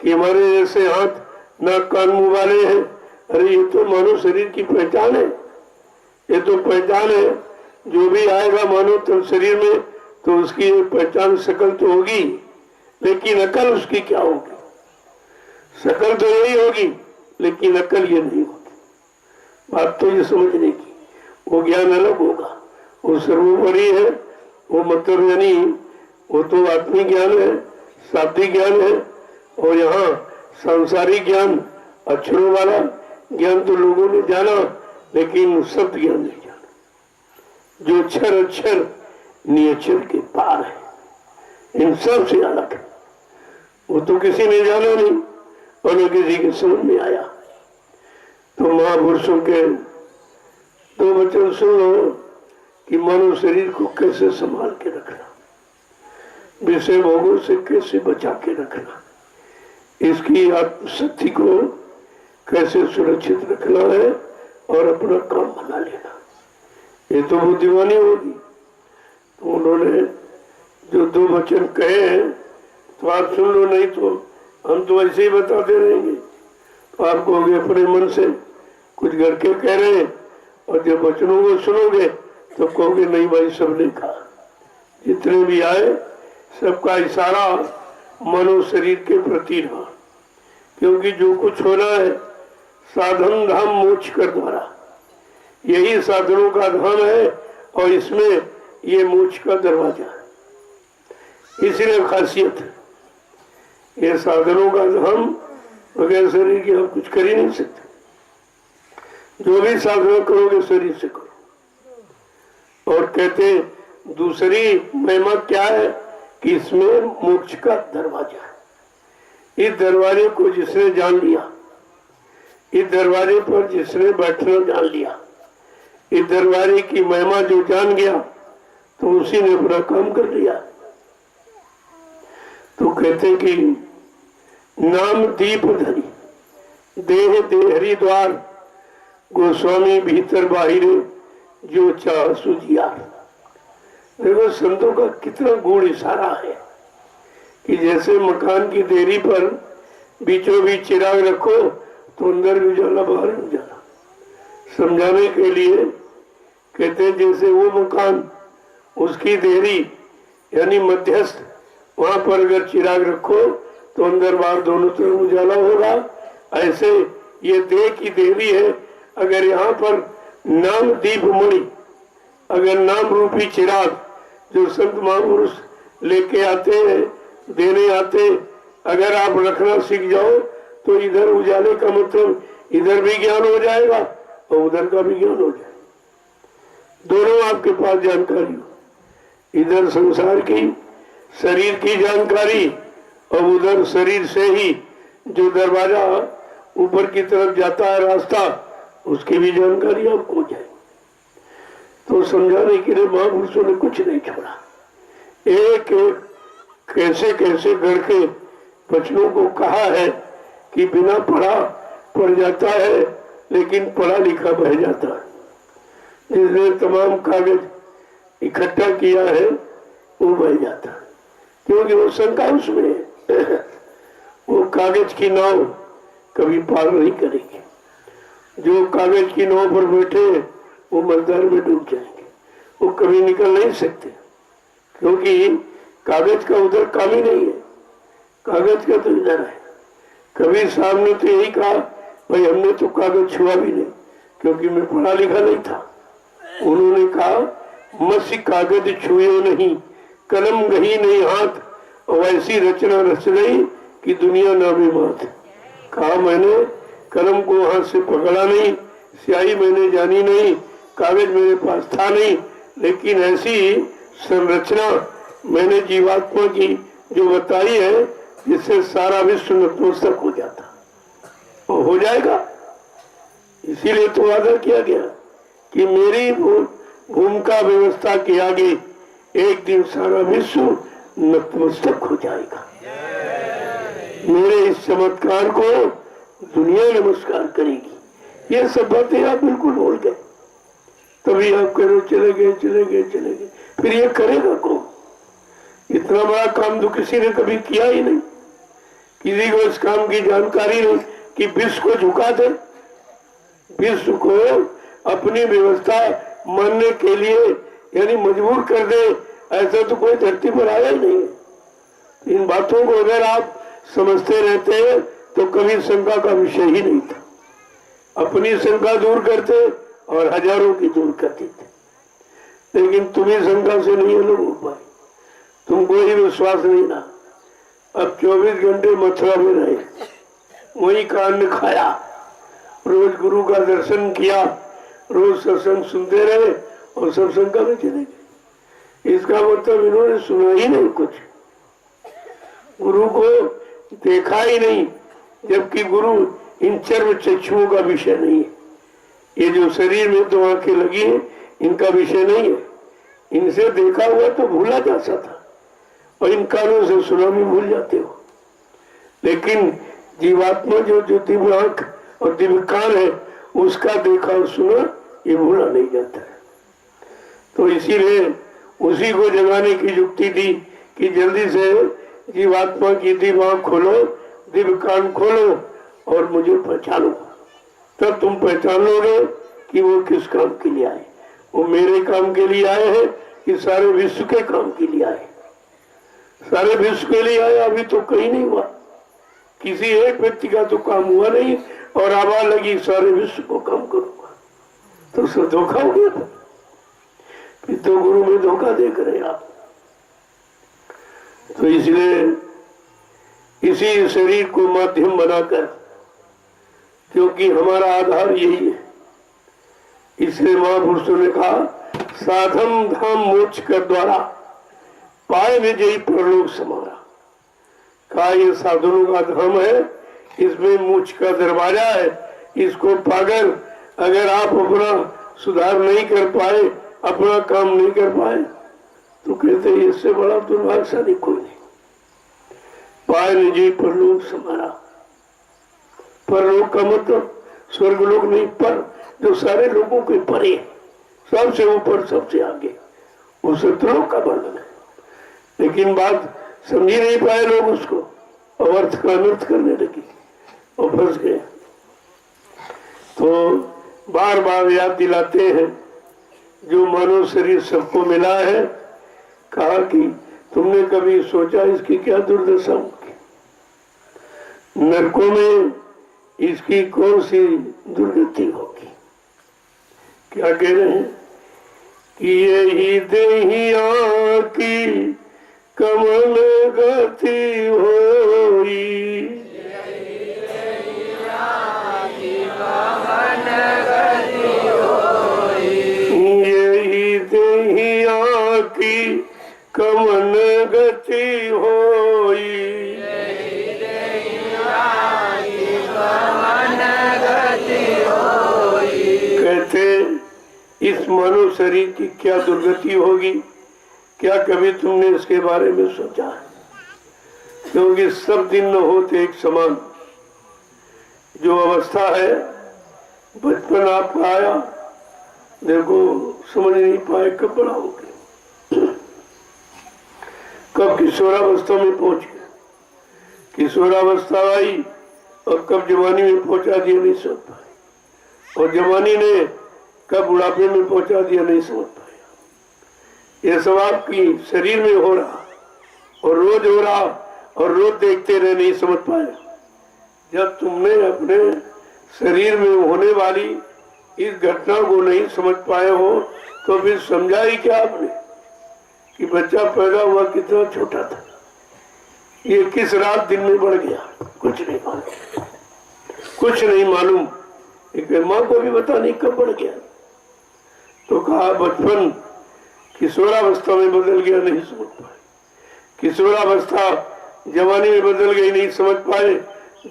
कि हमारे जैसे हाथ नाक कान मुंह वाले हैं। अरे ये तो मानव शरीर की पहचान है, ये तो पहचान है। जो भी आएगा मानव तन शरीर में तो उसकी पहचान शकल तो होगी, लेकिन अकल उसकी क्या होगी? शकल तो यही होगी, लेकिन अकल ये नहीं होगी। बात तो ये समझने की, वो ज्ञान अलग होगा, वो सर्वोपरि है, वो मतलब यानी वो तो आत्मिक ज्ञान है, शाब्दिक ज्ञान है। और यहाँ सांसारिक ज्ञान, अक्षरों वाला ज्ञान तो लोगों ने जाना, लेकिन शब्द ज्ञान नहीं जाना, जो अक्षर अक्षर नियक्षर के पार है, इन सब से अलग है। वो तो किसी ने जाना नहीं और न किसी के समझ में आया। तो महापुरुषों के दो वचन सुन लो कि मानव शरीर को कैसे संभाल के रखना, विषय भोगों से कैसे बचा के रखना, इसकी आत्मशक्ति को कैसे सुरक्षित रखना है और अपना काम बना लेना, ये तो बुद्धिमानी होगी। तो उन्होंने जो दो वचन कहे हैं तो आप सुन लो, नहीं तो हम तो ऐसे ही बताते रहेंगे। तो आप कहोगे अपने मन से कुछ गड़के कह रहे हैं, और जब वचनों को सुनोगे तो कहोगे नहीं भाई सबने कहा। जितने भी आए सबका इशारा मनो शरीर के प्रति रहा, क्योंकि जो कुछ होना है साधन धाम मोक्ष कर द्वारा, यही साधनों का धाम है और इसमें ये मोक्ष का दरवाजा है। इसलिए खासियत है, ये साधनों का धाम बगैर शरीर के आप कुछ कर ही नहीं सकते। जो भी साधना करोगे शरीर से करो। और कहते दूसरी महिमा क्या है कि इसमें मोक्ष का दरवाजा है। इस दरवाजे को जिसने जान लिया, इस दरवाजे पर जिसने बैठना जान लिया, इस दरबारी की महिमा जो जान गया तो उसी ने अपना काम कर लिया। तो कहते कि नाम दीप धरी देह देहरी द्वार, गोस्वामी भीतर बाहिर जो चाह सुजियार। देखो संतों का कितना गूढ़ इशारा है कि जैसे मकान की देहरी पर बीचों बीच चिराग रखो तो अंदर भी उजाला बाहर भी उजाला। समझाने के लिए कहते हैं जैसे वो मकान उसकी देहरी यानी मध्यस्थ, वहां पर अगर चिराग रखो तो अंदर बाहर दोनों तरफ उजाला होगा, ऐसे ये देह की देहरी है। अगर यहाँ पर नाम दीप मणि, अगर नाम रूपी चिराग जो संत महापुरुष लेके आते हैं, देने आते, अगर आप रखना सीख जाओ तो इधर उजाले का मतलब इधर भी ज्ञान हो जाएगा और उधर का भी ज्ञान हो जाएगा। दोनों आपके पास जानकारी हो, इधर संसार की शरीर की जानकारी और उधर शरीर से ही जो दरवाजा ऊपर की तरफ जाता है रास्ता, उसकी भी जानकारी आपको हो जाएगी। तो समझाने के लिए महापुरुषों ने कुछ नहीं छोड़ा, एक एक कैसे कैसे गढ़ के वचनों को कहा है कि बिना पढ़ा पढ़ जाता है लेकिन पढ़ा लिखा बह जाता है। जिसने तमाम कागज इकट्ठा किया है वो बह जाता है, क्योंकि वो शंका उसमें है। वो कागज की नाव कभी पार नहीं करेगी। जो कागज की नाव पर बैठे वो मझधार में डूब जाएंगे, वो कभी निकल नहीं सकते, क्योंकि कागज का उधर काम ही नहीं है, कागज का तो इधर है। कबीर साहब ने तो यही कहा, भाई हमने तो कागज छुआ भी नहीं क्योंकि मैं पढ़ा लिखा नहीं था। उन्होंने कहा मसी कागज छुए नहीं, कलम गही नहीं हाथ, और ऐसी रचना रच रही कि दुनिया ना भी मात। कहा मैंने कलम को हाथ से पकड़ा नहीं, स्याही मैंने जानी नहीं, कागज मेरे पास था नहीं, लेकिन ऐसी संरचना मैंने जीवात्मा की जो बताई है जिससे सारा विश्व नतमस्तक हो जाता और हो जाएगा। इसीलिए तो वादा किया गया कि मेरी भूमिका व्यवस्था के आगे एक दिन सारा विश्व नतमस्तक हो जाएगा। मेरे इस चमत्कार को दुनिया नमस्कार करेगी। ये सब बातें आप बिल्कुल भूल गए, तभी आप करो चले गए चले गए चले गए। फिर ये करेगा कौन? इतना बड़ा काम तो किसी ने कभी किया ही नहीं, किसी को इस काम की जानकारी नहीं कि विश्व को झुका दे, विश्व को अपनी व्यवस्था मानने के लिए यानी मजबूर कर दे। ऐसा तो कोई धरती पर आया ही नहीं। इन बातों को अगर आप समझते रहते हैं तो कभी शंका का विषय ही नहीं था। अपनी शंका दूर करते और हजारों की दूर करते थे, लेकिन तुम्हें शंका से नहीं अलग हो पाए, तुमको ही विश्वास नहीं ना। अब 24 घंटे मथुरा में रहे, वही कान खाया, रोज गुरु का दर्शन किया, रोज सत्संग सुनते रहे और सब शंका में चले गए। इसका मतलब इन्होंने सुना ही नहीं, कुछ गुरु को देखा ही नहीं, जबकि गुरु इन चर्म चक्षुओं का विषय नहीं है। ये जो शरीर में दो आंखें लगी है इनका विषय नहीं है। इनसे देखा हुआ तो भूला जा सकता और इन कानों से सुना भी भूल जाते हो, लेकिन जीवात्मा जो दिव्य आंख और दिव्य कान है उसका देखा और सुना ये भूला नहीं जाता है। तो इसीलिए उसी को जगाने की युक्ति थी कि जल्दी से जीवात्मा की दिव्य आंख खोलो, दिव्य कान खोलो और मुझे पहचानो। तब तुम पहचान लोगे कि वो किस काम के लिए आए। वो मेरे काम के लिए आए हैं कि सारे विश्व के काम के लिए आए? सारे विश्व के लिए आए। अभी तो कहीं नहीं हुआ, किसी एक व्यक्ति का तो काम हुआ नहीं और आवाज लगी सारे विश्व को काम करूंगा, तो सब धोखा हो गया। फिर तो गुरु में धोखा देख रहे आप। तो इसलिए इसी शरीर को माध्यम बनाकर, क्योंकि हमारा आधार यही है, इसलिए महापुरुषों ने कहा साधन धाम मोक्ष कर द्वारा पाए विजयी परलोक समारा। कहा ये साधनों का धाम है, इसमें मोक्ष का दरवाजा है। इसको पाकर अगर आप अपना सुधार नहीं कर पाए, अपना काम नहीं कर पाए, तो कहते इससे बड़ा दुर्भाग्यशाली कोई नहीं। पाए विजयी परलोक समारा। परलोक का मतलब स्वर्गलोक नहीं, पर जो सारे लोगों के परे, सबसे ऊपर, सबसे आगे, वो सतलोक का वर्णन है। लेकिन बात समझी नहीं पाए लोग उसको, और अर्थ का अनर्थ करने लगे और फंस गए। तो बार बार याद दिलाते हैं, जो मानव शरीर सबको मिला है, कहा कि तुमने कभी सोचा इसकी क्या दुर्दशा होगी, नरकों में इसकी कौन सी दुर्गति होगी। क्या कह रहे हैं कि यही देहिया की कमल गति होई, यही देहिया की कमल गति होई, कहते इस मानव शरीर की क्या दुर्गति होगी। क्या कभी तुमने इसके बारे में सोचा? क्योंकि सब दिन न होते एक समान। जो अवस्था है, बचपन आपका आया, देखो समझ नहीं पाए कब बड़ा हो गए, कब किशोरावस्था में पहुंच गए, किशोरावस्था आई और कब जवानी में पहुंचा दिया नहीं समझ पाए, और जवानी ने कब बुढ़ापे में पहुंचा दिया नहीं समझ पाया। ये सब आपकी शरीर में हो रहा और रोज हो रहा और रोज देखते रहे, नहीं समझ पाया। जब तुमने अपने शरीर में होने वाली इस घटना को नहीं समझ पाए हो, तो फिर समझा ही क्या आपने कि बच्चा पैदा हुआ कितना छोटा था, ये किस रात दिन में बढ़ गया, कुछ नहीं मालूम, कुछ नहीं मालूम। एक माँ को भी पता नहीं कब बढ़ गया। तो कहा बचपन किशोरावस्था में बदल गया, नहीं समझ पाए। किशोरावस्था जवानी में बदल गई, नहीं समझ पाए।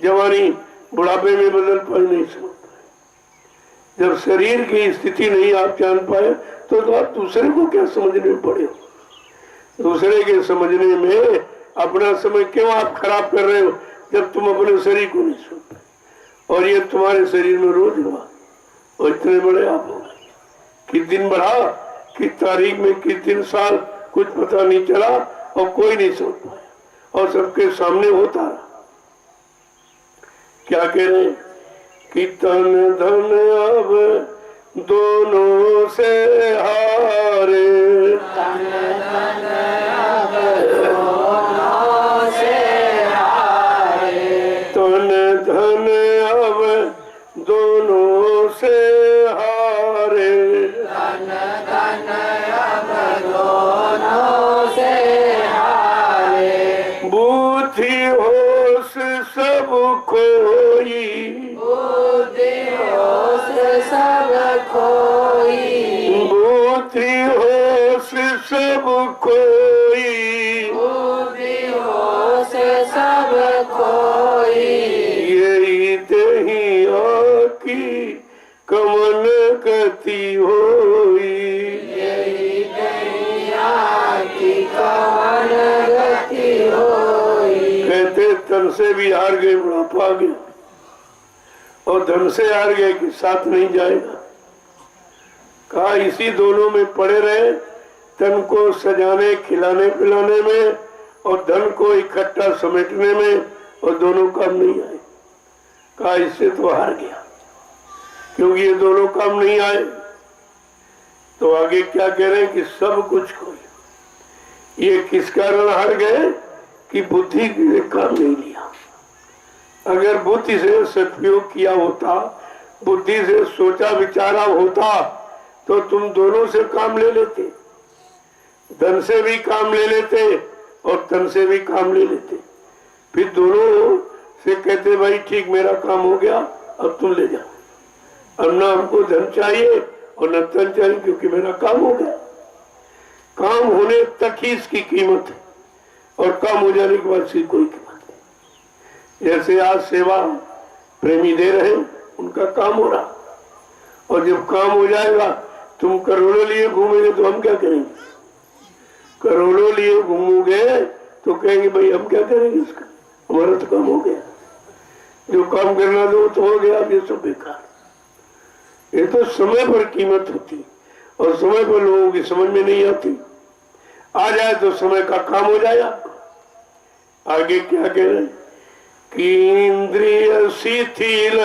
जवानी बुढ़ापे में बदल पाए, नहीं समझ पाए। जब शरीर की स्थिति नहीं आप जान पाए, तो आप दूसरे को क्या समझने में पड़े हो? दूसरे के समझने में अपना समय क्यों आप खराब कर रहे हो, जब तुम अपने शरीर को नहीं सुन पाए। और ये तुम्हारे शरीर में रोज हुआ और इतने बड़े आप हो गए। किस दिन बढ़ा, किस तारीख में, किस दिन, साल, कुछ पता नहीं चला और कोई नहीं समझ पाया और सबके सामने होता रहा। क्या कह रहे हैं कि तन धन अब दोनों से हारे, तन धन अब दोनों से हारे, तन धन अब दोनों से हारे, तन धन अब दोनों से हारे, बुद्धि होश सब खोई, बुद्धि होश सब खोई, बुद्धि होश सब खोई, बुद्धि होश सब खोई, यही देहिया की कमल गति होई, यही दैया की कमल गति होई। कहते तन से भी हार गए, बुढ़ापा आ गया, और धन से हार गए कि साथ नहीं जाएगा। कहा इसी दोनों में पड़े रहे, तन को सजाने खिलाने पिलाने में और धन को इकट्ठा समेटने में, और दोनों काम नहीं आए। कहा इससे तो हार गया, क्योंकि ये दोनों काम नहीं आए। तो आगे क्या कह रहे हैं कि सब कुछ खोए। ये किस कारण हार गए कि बुद्धि ने काम नहीं लिया। अगर बुद्धि से सदुपयोग किया होता, बुद्धि से सोचा विचारा होता, तो तुम दोनों से काम ले लेते, धन से भी काम ले लेते और तन से भी काम ले लेते। फिर दोनों से कहते भाई ठीक मेरा काम हो गया, अब तुम ले जाओ। अब ना हमको धन चाहिए और न तन चाहिए, क्योंकि मेरा काम हो गया। काम होने तक ही इसकी कीमत है, और काम हो जाने के बाद इसकी कोई कीमत नहीं। जैसे आज सेवा प्रेमी दे रहे, उनका काम हो रहा, और जब काम हो जाएगा तुम करोड़ों लिए घूमेंगे तो हम क्या करेंगे? करोड़ों लिए घूमोगे तो कहेंगे भाई हम क्या करेंगे इसका, हमारा तो काम हो गया। जो काम करना दो तो हो गया, अब ये सब बेकार। ये तो समय पर कीमत होती, और समय पर लोगों की समझ में नहीं आती। आ जाए तो समय का काम हो जाए आपको। आगे क्या कह रहे कि इंद्रिय शिथिल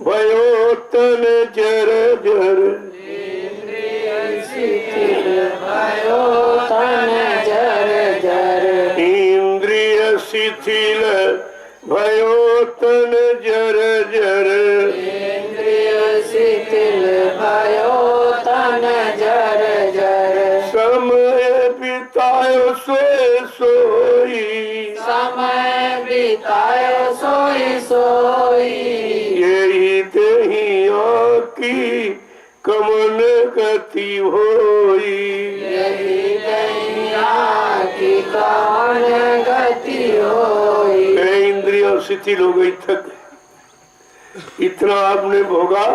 भयो तन जर जर, इंद्रिय शिथिल भयो तन जर जर, इंद्रिय शिथिल भयो तन जर जर, इंद्रिय शिथिल भयो तन जर जर, समय बितायो सोए सोई, समय बितायो सोई सोई, यही देहिया की कमन गति होई, यही दैया की कौन गति होई। इंद्रिय शिथिल हो गई, थक गई। इतना आपने भोगा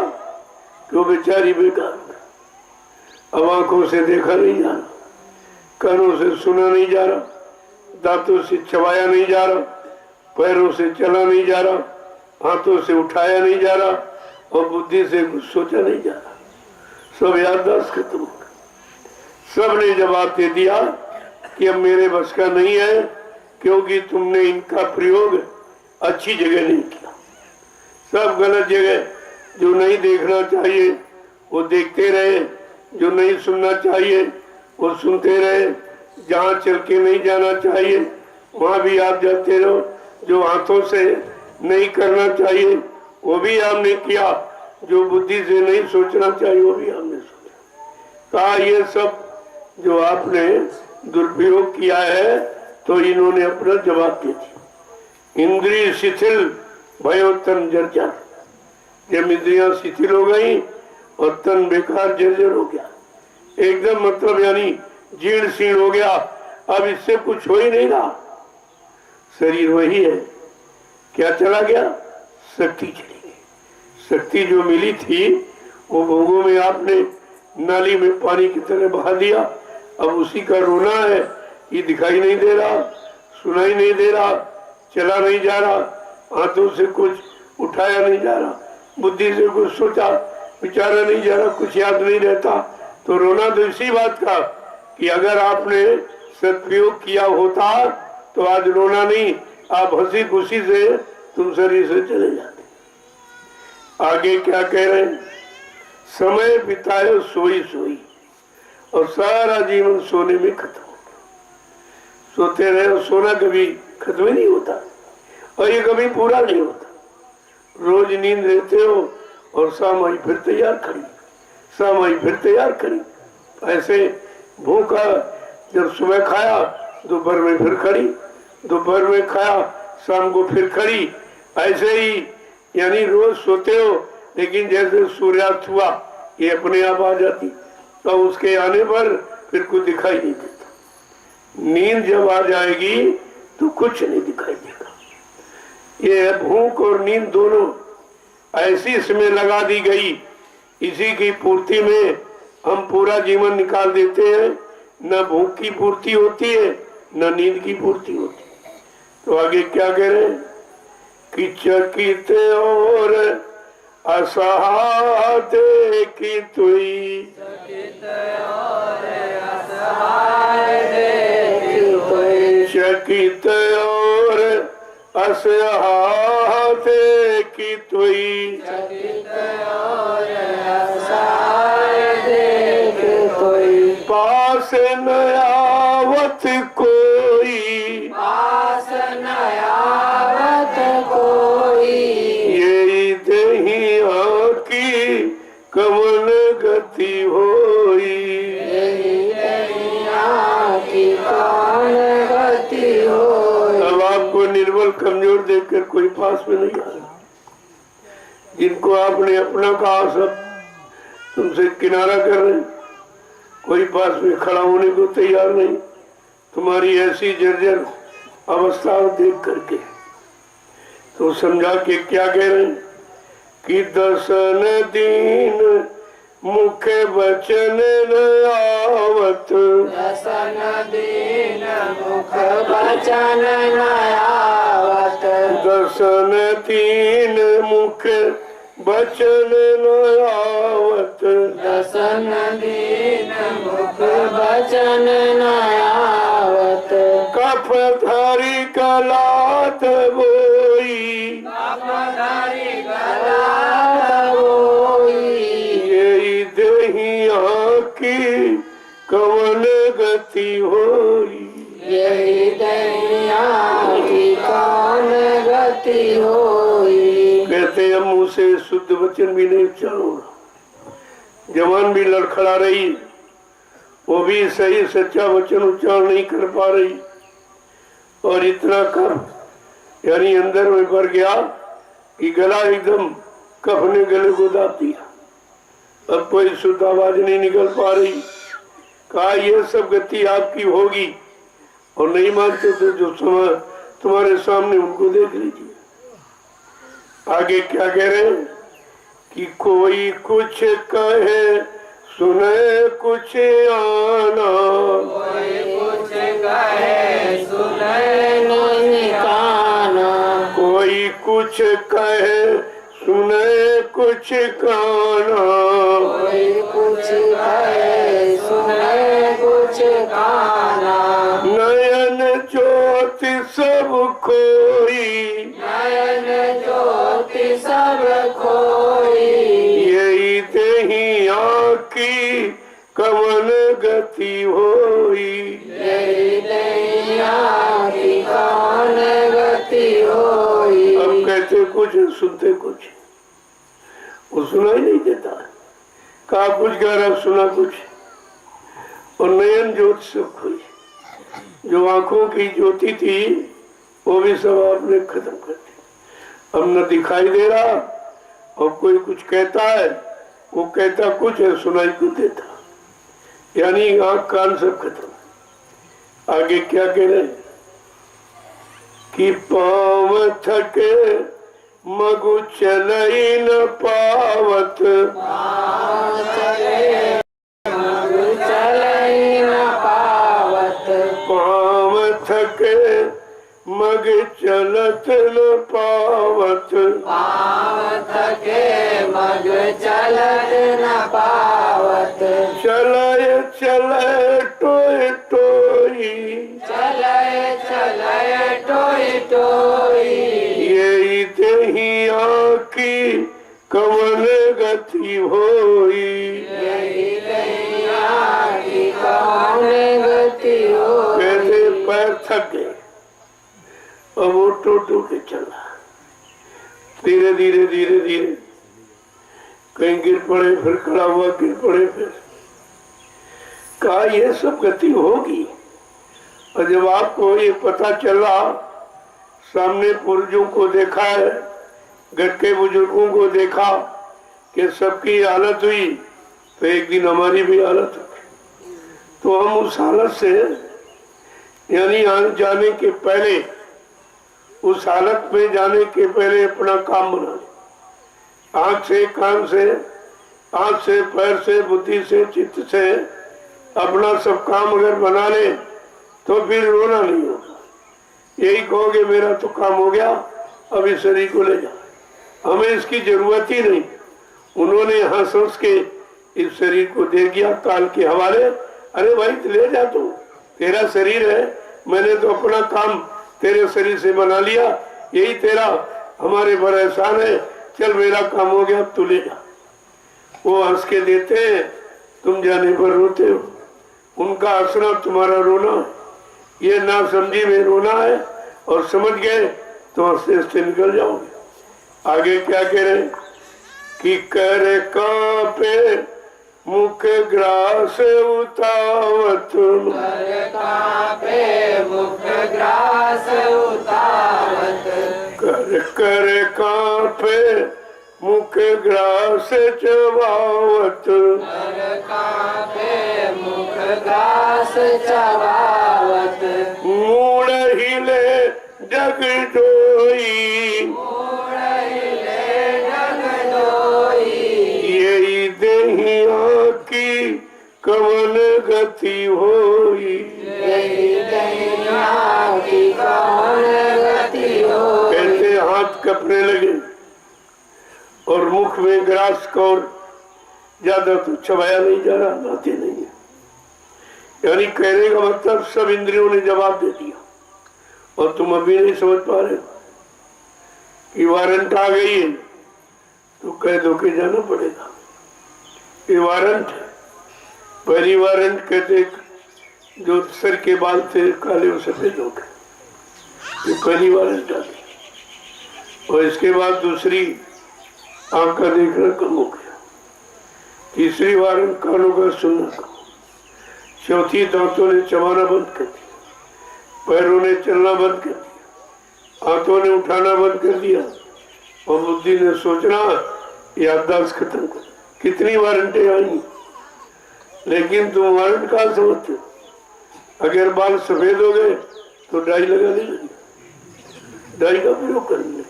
कि वो बेचारी बेकार हो गई। अब आंखों से देखा नहीं जा रहा, कानों से सुना नहीं जा रहा, दांतों से चबाया नहीं जा रहा, पैरों से चला नहीं जा रहा, हाथों से उठाया नहीं जा रहा, और बुद्धि से कुछ सोचा नहीं जा रहा। सब याददाश्त खत्म हो गई। सब ने जवाब दे दिया कि अब मेरे बस का नहीं है, क्योंकि तुमने इनका प्रयोग अच्छी जगह नहीं किया। सब गलत जगह, जो नहीं देखना चाहिए वो देखते रहे, जो नहीं सुनना चाहिए वो सुनते रहे, जहाँ चल के नहीं जाना चाहिए वहाँ भी आप जाते रहो, जो हाथों से नहीं करना चाहिए वो भी आपने किया, जो बुद्धि से नहीं सोचना चाहिए वो भी आपने सोचा। कहा ये सब जो आपने दुरुपयोग किया है, तो इन्होंने अपना जवाब दे दिया। इंद्रिय शिथिल भयो तन जर्जर, जब इंद्रियां शिथिल हो गई और तन बेकार जर्जर हो गया, एकदम मतलब यानी जीर्ण शीर्ण हो गया, अब इससे कुछ हो ही नहीं रहा। शरीर वही है, क्या चला गया? शक्ति चली गई। शक्ति जो मिली थी वो भोगों में आपने नाली में पानी की तरह बहा दिया, अब उसी का रोना है। ये दिखाई नहीं दे रहा, सुनाई नहीं दे रहा, चला नहीं जा रहा, हाथों से कुछ उठाया नहीं जा रहा, बुद्धि से कुछ सोचा विचारा नहीं जा रहा, कुछ याद नहीं रहता, तो रोना तो इसी बात का कि अगर आपने सदुपयोग किया होता तो आज रोना नहीं, आप हंसी खुशी से तुम शरीर से चले जाते। आगे क्या कह रहे हैं? समय बिताए सोई सोई, और सारा जीवन सोने में खत्म हो गया। सोते रहे, और सोना कभी खत्म ही नहीं होता, और ये कभी पूरा नहीं होता। रोज नींद लेते हो और शाम आई फिर तैयार खड़ी, शाम आई फिर तैयार खड़ी। ऐसे भूखा जब सुबह खाया दोपहर में फिर खड़ी, दोपहर में खाया शाम को फिर खड़ी। ऐसे ही यानी रोज सोते हो, लेकिन जैसे सूर्यास्त हुआ ये अपने आप आ जाती, तो उसके आने पर फिर कुछ दिखाई नहीं देता। नींद जब आ जाएगी तो कुछ नहीं दिखाई देगा। ये भूख और नींद दोनों ऐसी इसमें लगा दी गई, इसी की पूर्ति में हम पूरा जीवन निकाल देते हैं। न भूख की पूर्ति होती है, न नींद की पूर्ति होती है। तो आगे क्या कह रहे हैं कि चकित और असहा देखी तुई, चकित और असहाय देखी तुई, पास हाथे की तुई चकित और असार देख कोई पास न आवत कोई पास न आवत कोई यही दहिया की कमल गति होई। यही दरिया की कौन गति होई। अब आपको निर्बल कमजोर देखकर कोई पास में नहीं आया। जिनको आपने अपना कहा सब तुमसे किनारा कर रहे, कोई पास में खड़ा होने को तैयार नहीं। तुम्हारी ऐसी जर्जर अवस्था देख करके तो समझा के क्या कह रहे हैं कि दर्शन दीन मुख बचन न आवत दसन दीन मुख बचन न आवत दर्शन दीन मुख बचन न आवत दसन दीन मुख बचन न आवत कफ धारी कलात बोई अपधारी गला होई यही दहिया की कवन गति होई। यही दरिया की कौन गति होई। कहते हैं मुंह से शुद्ध वचन भी नहीं उच्चारण हो रहा। जवान भी लड़खड़ा रही, वो भी सही सच्चा वचन उच्चारण नहीं कर पा रही, और इतना कम यानी अंदर में भर गया कि गला एकदम कफ ने गले को दाब दिया। अब कोई शुद्ध आवाज नहीं निकल पा रही। कहा ये सब गति आपकी होगी, और नहीं मानते तो जो तुम्हारे सामने उनको देख लीजिए। आगे क्या कह रहे हैं कि कोई कुछ कहे सुने कुछ आना कोई कुछ कहे सुने नहीं काना कोई कुछ कहे सुने कुछ काना कोई कुछ कहे सुने कुछ काना नयन ज्योति सब खोई नयन ज्योति सब खोई यही दहिया की कवन गति होई। यही दरिया की कौन गति होई। अब कहते कुछ सुनते कुछ, वो सुनाई नहीं देता। कहा कुछ कह रहा सुना कुछ, और नयन ज्योति सब खोई। जो आंखों की ज्योति थी वो भी सब आपने खत्म कर दी। अब न दिखाई दे रहा, और कोई कुछ कहता है, वो कहता कुछ है सुनाई कुछ देता, यानी आंख कान सब खत्म। आगे क्या कह रहे कि पाँव थके मगु चलई न पावत पाँव चले मगु चलई न पावत पाँव थके मग चलत न पावत पाँव थके मग चलत न पावत चलय चलय टोय टोई चलय चलय टोई टोई यही दहिया की कवन गति होई। यही दरिया की कौन गति होई। कहते पैर थक गए, और वो टो के चला धीरे धीरे धीरे धीरे, कहीं गिर पड़े, फिर खड़ा हुआ, गिर पड़े, फिर कहा ये सब गति होगी। और जब आपको ये पता चला, सामने पुरजों को देखा है, घर के बुजुर्गों को देखा कि सबकी हालत हुई, तो एक दिन हमारी भी हालत होगी। तो हम उस हालत से यानी जाने के पहले, उस हालत में जाने के पहले अपना काम बना ले। आंख से, कान से, आंख से, पैर से, बुद्धि से, चित्त से अपना सब काम अगर बना ले तो फिर रोना नहीं होगा। यही कहोगे मेरा तो काम हो गया, अब इस शरीर को ले जाओ, हमें इसकी जरूरत ही नहीं। उन्होंने यहाँ सोच के इस शरीर को दे दिया काल के हवाले। अरे भाई ले जा, तू तेरा शरीर है, मैंने तो अपना काम तेरे शरीर से बना लिया, यही तेरा हमारे पर एहसान है, चल मेरा काम हो गया, तू ले जा। वो हंस के देते हैं, तुम जाने पर रोते हो। उनका हंसना तुम्हारा रोना है, ये ना समझी में रोना है, और समझ गए तो हंसते हंसते निकल जाओगे। आगे क्या कह रहे कि कर कांपे मुख ग्रास उतावत, कर कांपे मुख ग्रास उतावत, कर कांपे मुख ग्रास चबावत, कर कांपे मुख ग्रास चबावत, मूड हिले जग जोई, मूड हिले जग जोई, यही देहिया की कवन गति होई, यही दैया की कौन गति होई। कहते हाथ कपने लगे और मुख में ग्रास को और ज्यादा तो चबाया नहीं जा रहा, बातें नहीं है। यानी कहने का मतलब सब इंद्रियों ने जवाब दे दिया और तुम अभी नहीं समझ पा रहे हो कि वारंट आ गई है, तो कह दो के जाना पड़ेगा। ये वारंट है। पहली वारंट कहते जो सर के बाल थे काले और सफेद हो गए, ये पहली वारंट आ गई। और इसके बाद दूसरी आंख का देखना कम हो गया, तीसरी वारंट कानों का सुनना कम, चौथी दांतों ने चबाना बंद कर दिया, पैरों ने चलना बंद कर दिया, हाथों ने उठाना बंद कर दिया, और बुद्धि ने सोचना, याददाश्त खत्म कर। कितनी वारंटें आई, लेकिन तुम वारंट कहाँ समझते? अगर बाल सफेद हो गए तो डाई लगा देंगे, डाई का प्रयोग करेंगे।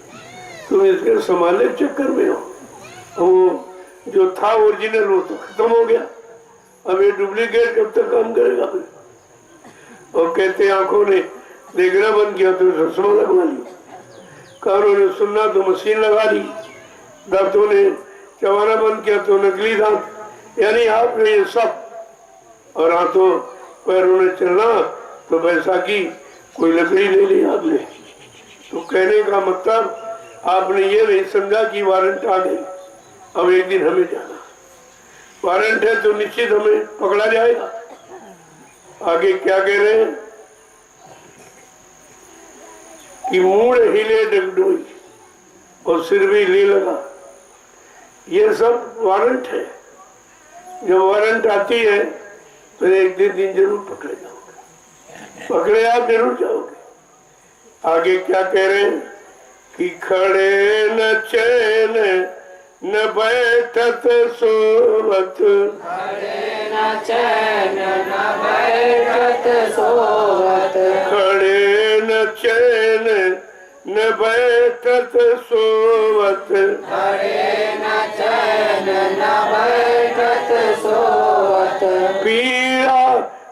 तुम इसके संभाले चक्कर में हो, वो जो था ओरिजिनल वो तो खत्म हो गया, अब ये डुप्लीकेट कब तक काम करेगा? और कहते आंखों ने देखना बंद किया तो चश्मा लगवा लिया, कानों ने सुनना तो मशीन लगा ली, दांतों ने चबाना बंद किया तो नकली दांत, यानी आपने ये सब, और हाथों पैरों ने चलना तो बैसाखी कोई लकड़ी ले ली आपने। तो कहने का मतलब आपने ये नहीं समझा कि वारंट आ गई, अब एक दिन हमें जाना, वारंट है तो निश्चित हमें पकड़ा जाएगा। आगे क्या कह रहे हैं कि मूड हिले डगडोई और सिर भी हिले लगा, ये सब वारंट है। जब वारंट आती है तो एक दिन जरूर पकड़े जाओगे, पकड़े आप जरूर जाओगे। आगे क्या कह रहे हैं कि खड़े न चैन न बैठत सोवत, खड़े न चैन न बैठत सोवत, खड़े न चैन न बैठत सोवत, खड़े न चैन न बैठत सोवत, पीड़ा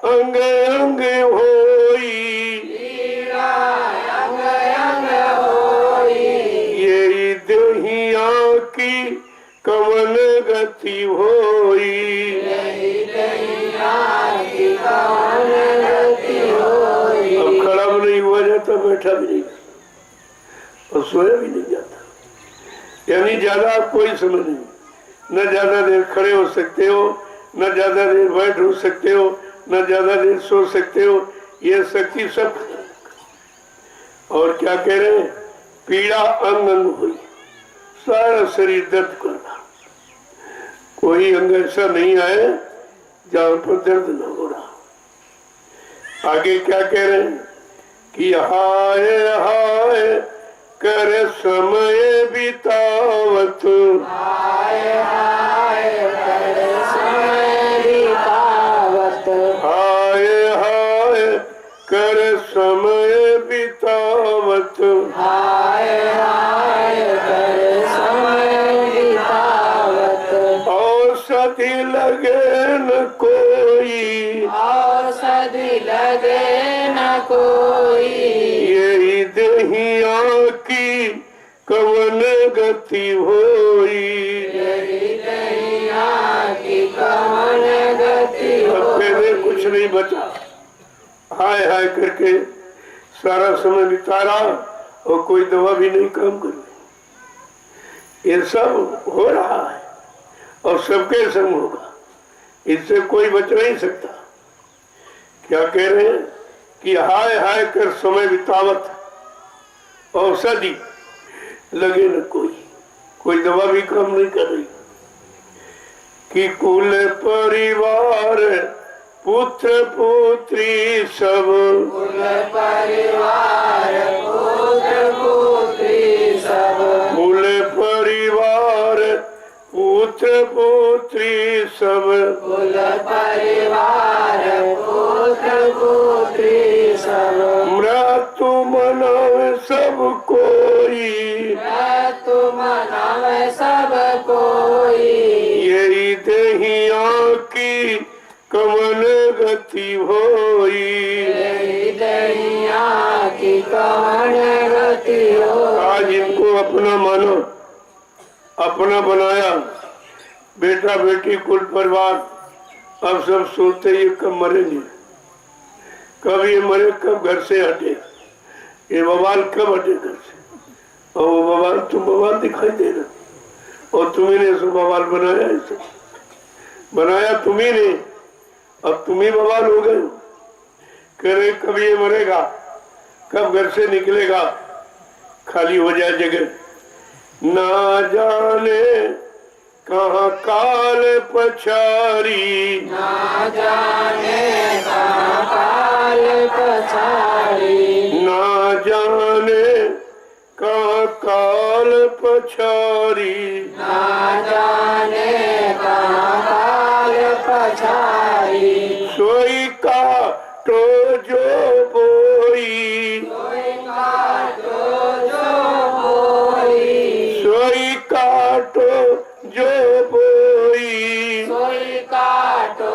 अंग अंग होई, पीड़ा अंग अंग होई, यही देहिया की कवन गति होई, यही दैया की कौन गति होई। अब खड़ा भी नहीं हुआ जाता, बैठा भी नहीं और सोया भी नहीं जाता, यानी ज्यादा कोई समझ नहीं। न ज्यादा देर खड़े हो सकते हो, न ज्यादा देर बैठ हो सकते हो, न ज्यादा देर सो सकते हो, ये शक्ति सब। और क्या कह रहे हैं, पीड़ा अंग अंग हुई, सारा शरीर दर्द कर रहा, कोई अंग ऐसा नहीं आए जहां पर दर्द न हो रहा। आगे क्या कह रहे हैं कि हाय हाय कर समय बितावत, हाय हाय कर समय बितावत, हाय हाय कर समय बितावत, हाय हाय कर समय बितावत, औषधि लगे न कोई, औषधि लगे न कोई, यही देहिया की कवन गति होई, यही दैया की कौन गति अब कहने होई। कुछ नहीं बचा, हाय हाय करके सारा समय बिता रहा, और कोई दवा भी नहीं काम कर रही। ये सब हो रहा है और सबके संग होगा, इससे कोई बच नहीं सकता। क्या कह रहे हैं कि हाय हाय कर समय बितावत, औषधि लगे न कोई दवा भी काम नहीं कर रही। कि कुल परिवार पुत्र पुत्री सब, कुल परिवार पुत्र पुत्री सब, कुल परिवार पुत्र पुत्री सब, कुल परिवार पुत्र पुत्री सब, मृत्यु मनावे सब कोई, मृत्यु मनावे सब कोई, यही देहिया की कमल गति होई, यही दैया की कौन गति हो। आज इनको अपना मानो, अपना बनाया, बेटा बेटी कुल परिवार। अब सब सोचते ये कब मरेंगे, कब ये मरे, कब घर से हटे, ये बवाल कब हटे घर से। और वो बवाल तुम बवाल दिखाई दे रहा, और तुम्ही ने सो बवाल बनाया, इसे बनाया तुम्ही ने, अब तुम ही बवाल हो गए। कह रहे कब ये मरेगा, कब घर से निकलेगा, खाली हो जाए जगह। ना जाने कहाँ काल पछारी, ना जाने कहाँ काल पछाड़ी, ना जाने कहाँ काल पछारी, ना जाने कहाँ काल पछाड़ी, सोई का तो जो बोई, कोई काटो जो बोई, सोई काटो जो बोई, कोई काटो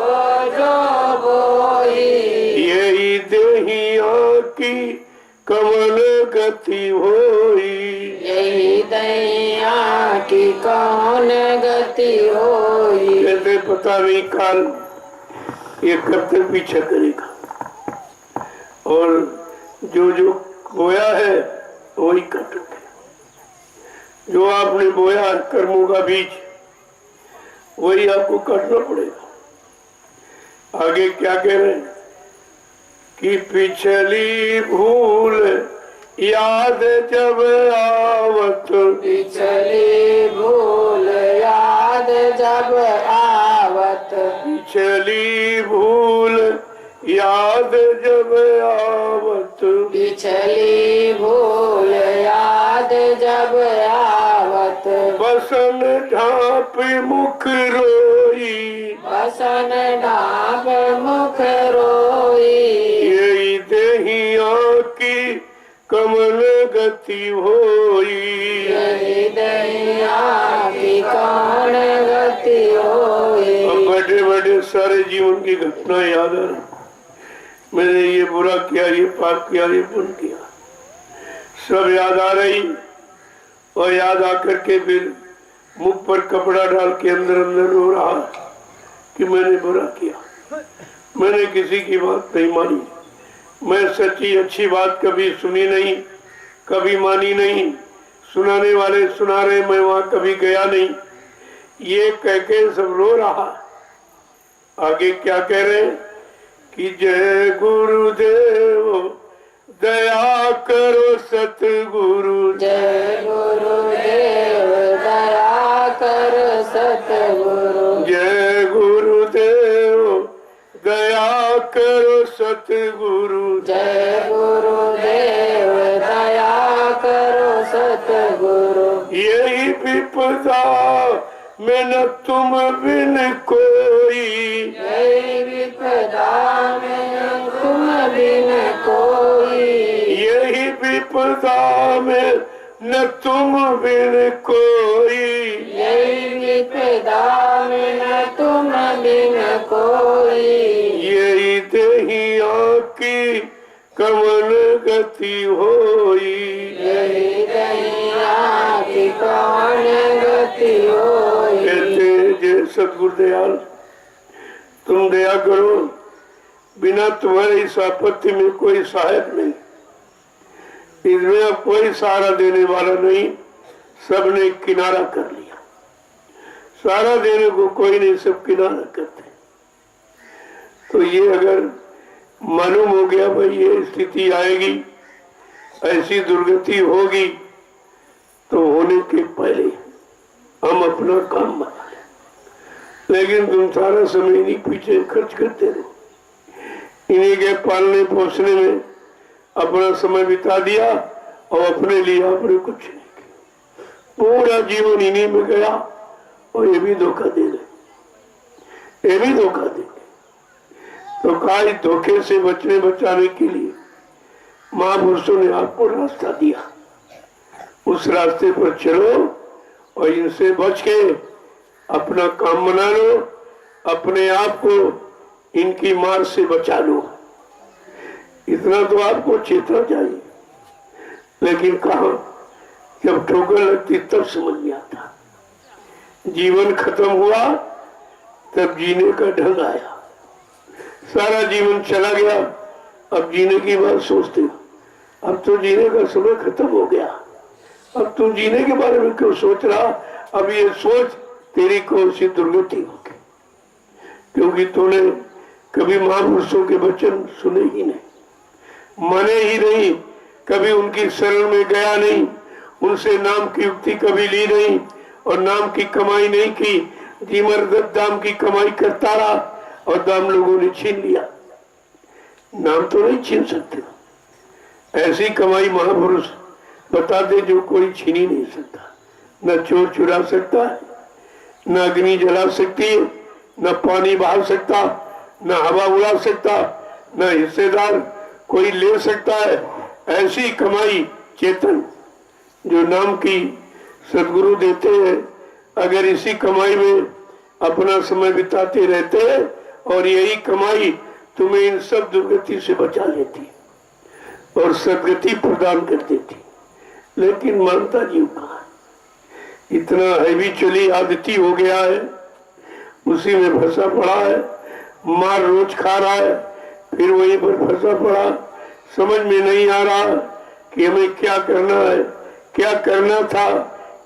जो बोई, यही देहिया की कमल गति होई। यही दैया की कौन गति होई। कहते पता नहीं काल ये कब तक पीछा करेगा, और जो जो बोया है वही कटोगे। जो आपने बोया है कर्मों का बीज, वही आपको काटना पड़ेगा। आगे क्या कह रहे हैं कि पिछली भूल याद जब आवत, पिछली भूल याद जब आवत, पिछली भूल याद जब आवत, पिछली भूल याद जब आवत, बसन ढाप मुख रोई, बसन ढाप मुख रोई, यही देहिया की कमल गति होई। यही दैया की कौन गति होई। अब बड़े बड़े सारे जीवन की घटना याद आ रही, मैंने ये बुरा किया, ये पाप किया, ये पुण्य किया, सब याद आ रही। और याद आकर के फिर मुख पर कपड़ा डाल के अंदर अंदर रो रहा कि मैंने बुरा किया, मैंने किसी की बात नहीं मानी, मैं सच्ची अच्छी बात कभी सुनी नहीं, कभी मानी नहीं, सुनाने वाले सुना रहे, मैं वहां कभी गया नहीं, ये कह के सब रो रहा। आगे क्या कह रहे हैं कि जय गुरुदेव दया करो सतगुरु, जय गुरुदेव दया कर सतगुरु, जय गुरुदेव दया करो सतगुरु, जय गुरुदेव दया करो सतगुरु, यही विपदा में न तुम बिन कोई, यही विपदा में तुम बिन कोई, यही विपदा में न तुम बिन कोई, यही विपदा में न तुम बिन कोई, यही देहिया की कमल गति होई। यही दैया की कौन गति होई। कहते जय सतगुरु दयाल, तुम दया करो, बिना तुम्हारी इस आपत्ति में कोई सहायक नहीं, इसमें अब कोई सहारा देने वाला नहीं, सबने किनारा कर लिया। सहारा देने को कोई नहीं, सब किनारा करते। तो ये अगर मालूम हो गया भाई ये स्थिति आएगी, ऐसी दुर्गति होगी, तो होने के पहले हम अपना काम बना लें। लेकिन तुम सारा समय इन्हीं पीछे खर्च करते रहो, इन्हीं के पालने पोसने में अपना समय बिता दिया और अपने लिए आपने कुछ नहीं किया। पूरा जीवन इन्हीं में गया और ये भी धोखा दे गए, ये भी धोखा दे गए। तो काई धोखे से बचाने के लिए महापुरुषों ने आपको रास्ता दिया, उस रास्ते पर चलो और इनसे बच के अपना काम बना लो, अपने आप को इनकी मार से बचा लो। इतना तो आपको चेतना चाहिए। लेकिन कहा, जब ठोकर लगती तब समझ में आता, जीवन खत्म हुआ तब जीने का ढंग आया। सारा जीवन चला गया, अब जीने की बात सोचते हो। अब तो जीने का समय खत्म हो गया, अब तू जीने के बारे में क्यों सोच रहा? अब ये सोच तेरी कौन सी दुर्गति होगी, क्योंकि तूने कभी महापुरुषों के वचन सुने ही नहीं, माने ही नहीं, कभी उनकी शरण में गया नहीं, उनसे नाम की युक्ति कभी ली नहीं और नाम की कमाई नहीं की। जी मर्द दाम की कमाई करता रहा और दाम लोगों ने छीन लिया। नाम तो नहीं छीन सकते, ऐसी कमाई महापुरुष बता दे जो कोई छीन ही नहीं सकता। न चोर चुरा सकता है, न अग्नि जला सकती है, न पानी बहा सकता, न हवा उड़ा सकता, न हिस्सेदार कोई ले सकता है। ऐसी कमाई चेतन जो नाम की सदगुरु देते हैं, अगर इसी कमाई में अपना समय बिताते रहते और यही कमाई तुम्हें इन सब दुर्गति से बचा लेती और सदगति प्रदान कर देती। लेकिन मानता जीव कहाँ, इतना हैवी आदती हो गया है, उसी में फंसा पड़ा है, मार रोज खा रहा है, फिर वहीं पर फंसा पड़ा। समझ में नहीं आ रहा कि हमें क्या करना है, क्या करना था,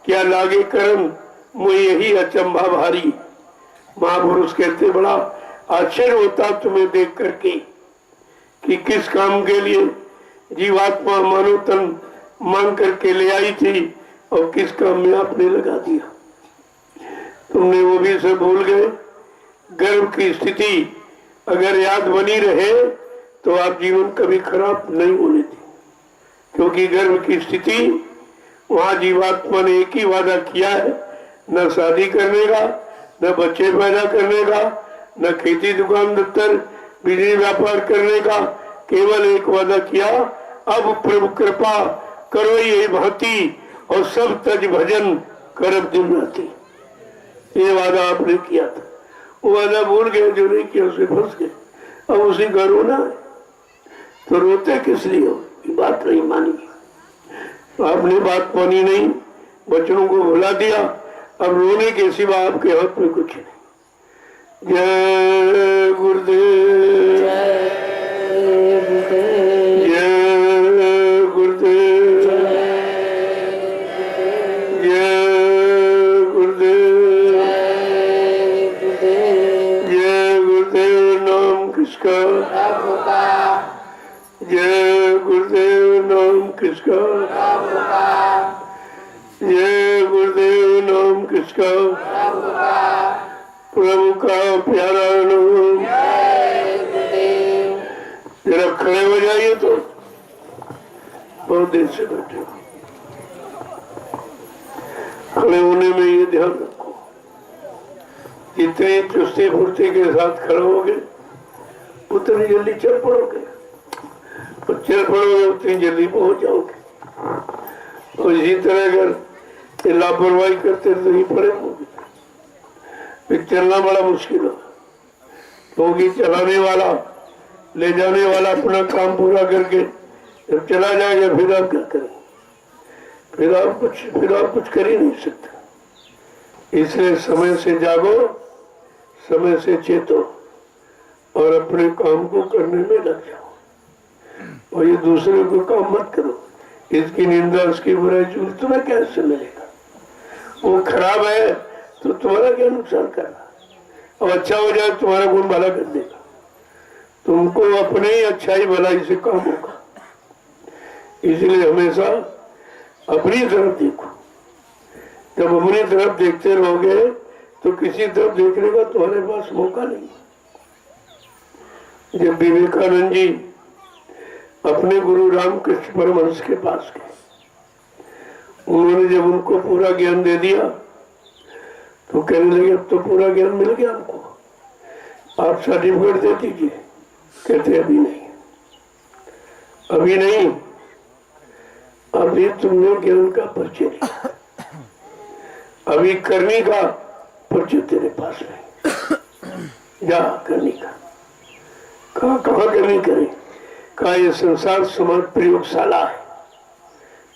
क्या लागे कर्म, मुझे यही अचंभा भारी। महापुरुष कहते बड़ा आश्चर्य होता तुम्हें देख करके कि किस काम के लिए जीवात्मा मानव तन मांग करके ले आई थी और किस काम में आपने लगा दिया। तुमने वो भी सब भूल गए। गर्व की स्थिति अगर याद बनी रहे तो आप जीवन कभी खराब नहीं होने दी, क्योंकि गर्व की स्थिति वहां जीवात्मा ने एक ही वादा किया है, न शादी करने का, न बच्चे पैदा करने का, न खेती दुकान दफ्तर बिजली व्यापार करने का, केवल एक वादा किया, अब प्रभु कृपा करो ये भांति और सब तज भजन करब दिन राती। ये वादा आपने किया था, वो वादा भूल गए, जो नहीं किया उसे फंस गए। अब उसी का रोना है, तो रोते किस लिए हो? बात नहीं मानी, तो आपने बात मानी नहीं, बच्चों को भुला दिया, अब रोने के सिवा आपके हाथ में कुछ नहीं। जय गुरुदेव, जय गुरुदेव, जय गुरुदेव, जय गुरुदेव। नाम किसका? प्रभु का। जय गुरुदेव। नाम किसका? प्रभु का। जय गुरुदेव। नाम किसका? प्रभु का। प्रभु का प्यारा नाम। जय गुरुदेव। जरा खड़े हो जाइए, तो बहुत देर से बैठे हो। खड़े होने में ये ध्यान रखो, जितने चुस्ती फुर्ती के साथ खड़े होगे उतनी जल्दी चल पड़ोगे, और चल पड़ोगे उतनी जल्दी पहुंच जाओगे। और इसी तरह अगर लापरवाही करते तो नहीं पड़े होगे, फिर चलना बड़ा मुश्किल हो, क्योंकि चलाने वाला ले जाने वाला अपना काम पूरा करके जब चला जाएगा फिर आप क्या करेंगे? फिर आप कुछ कर ही नहीं सकते। इसलिए समय से जागो, समय से चेतो और अपने काम को करने में लग जाओ, और ये दूसरे को काम मत करो। इसकी निंदा उसकी बुराई चुगली तुम्हें कैसे मिलेगा? वो खराब है तो तुम्हारा क्या नुकसान कर रहा, और अच्छा हो जाए तुम्हारा गुण भला कर देगा। तुमको अपने ही अच्छाई भलाई से काम होगा। इसलिए हमेशा अपनी तरफ देखो। जब अपनी तरफ देखते रहोगे तो किसी तरफ देखने का तुम्हारे पास मौका नहीं। जब विवेकानंद जी अपने गुरु रामकृष्ण परमहंस के पास गए, उन्होंने जब उनको पूरा ज्ञान दे दिया तो कहने लगे अब तो पूरा ज्ञान मिल गया हमको, आप सर्टिफिकेट दे दीजिए। कहते अभी नहीं, अभी नहीं, अभी तुमने ज्ञान का परिचय लिया, अभी करने का परिचय तेरे पास नहीं। जा करने का, कहाँ करनी करे? कहा ये संसार समाज प्रयोगशाला है,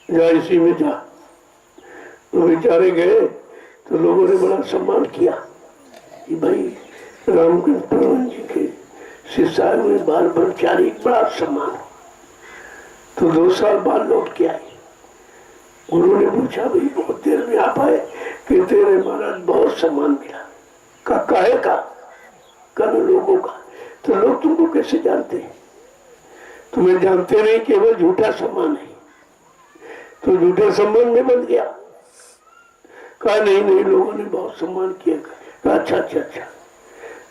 जा इसी में जा। तो बेचारे गए तो लोगों ने बड़ा सम्मान किया कि भाई रामकृष्ण परमहंस जी के शिष्य में बाल ब्रह्मचारी, बड़ा सम्मान। तो 2 साल बाद लौट के आए। गुरु ने पूछा भाई बहुत देर में आप आए? कहते रहे महाराज बहुत सम्मान मिला। काहे का? कल लोगों का। तो लोग तुमको कैसे जानते हैं? तुम्हें जानते नहीं, केवल झूठा सम्मान है। तो झूठे सम्मान में बन गया। कहा नहीं लोगों ने बहुत सम्मान किया। कहा अच्छा,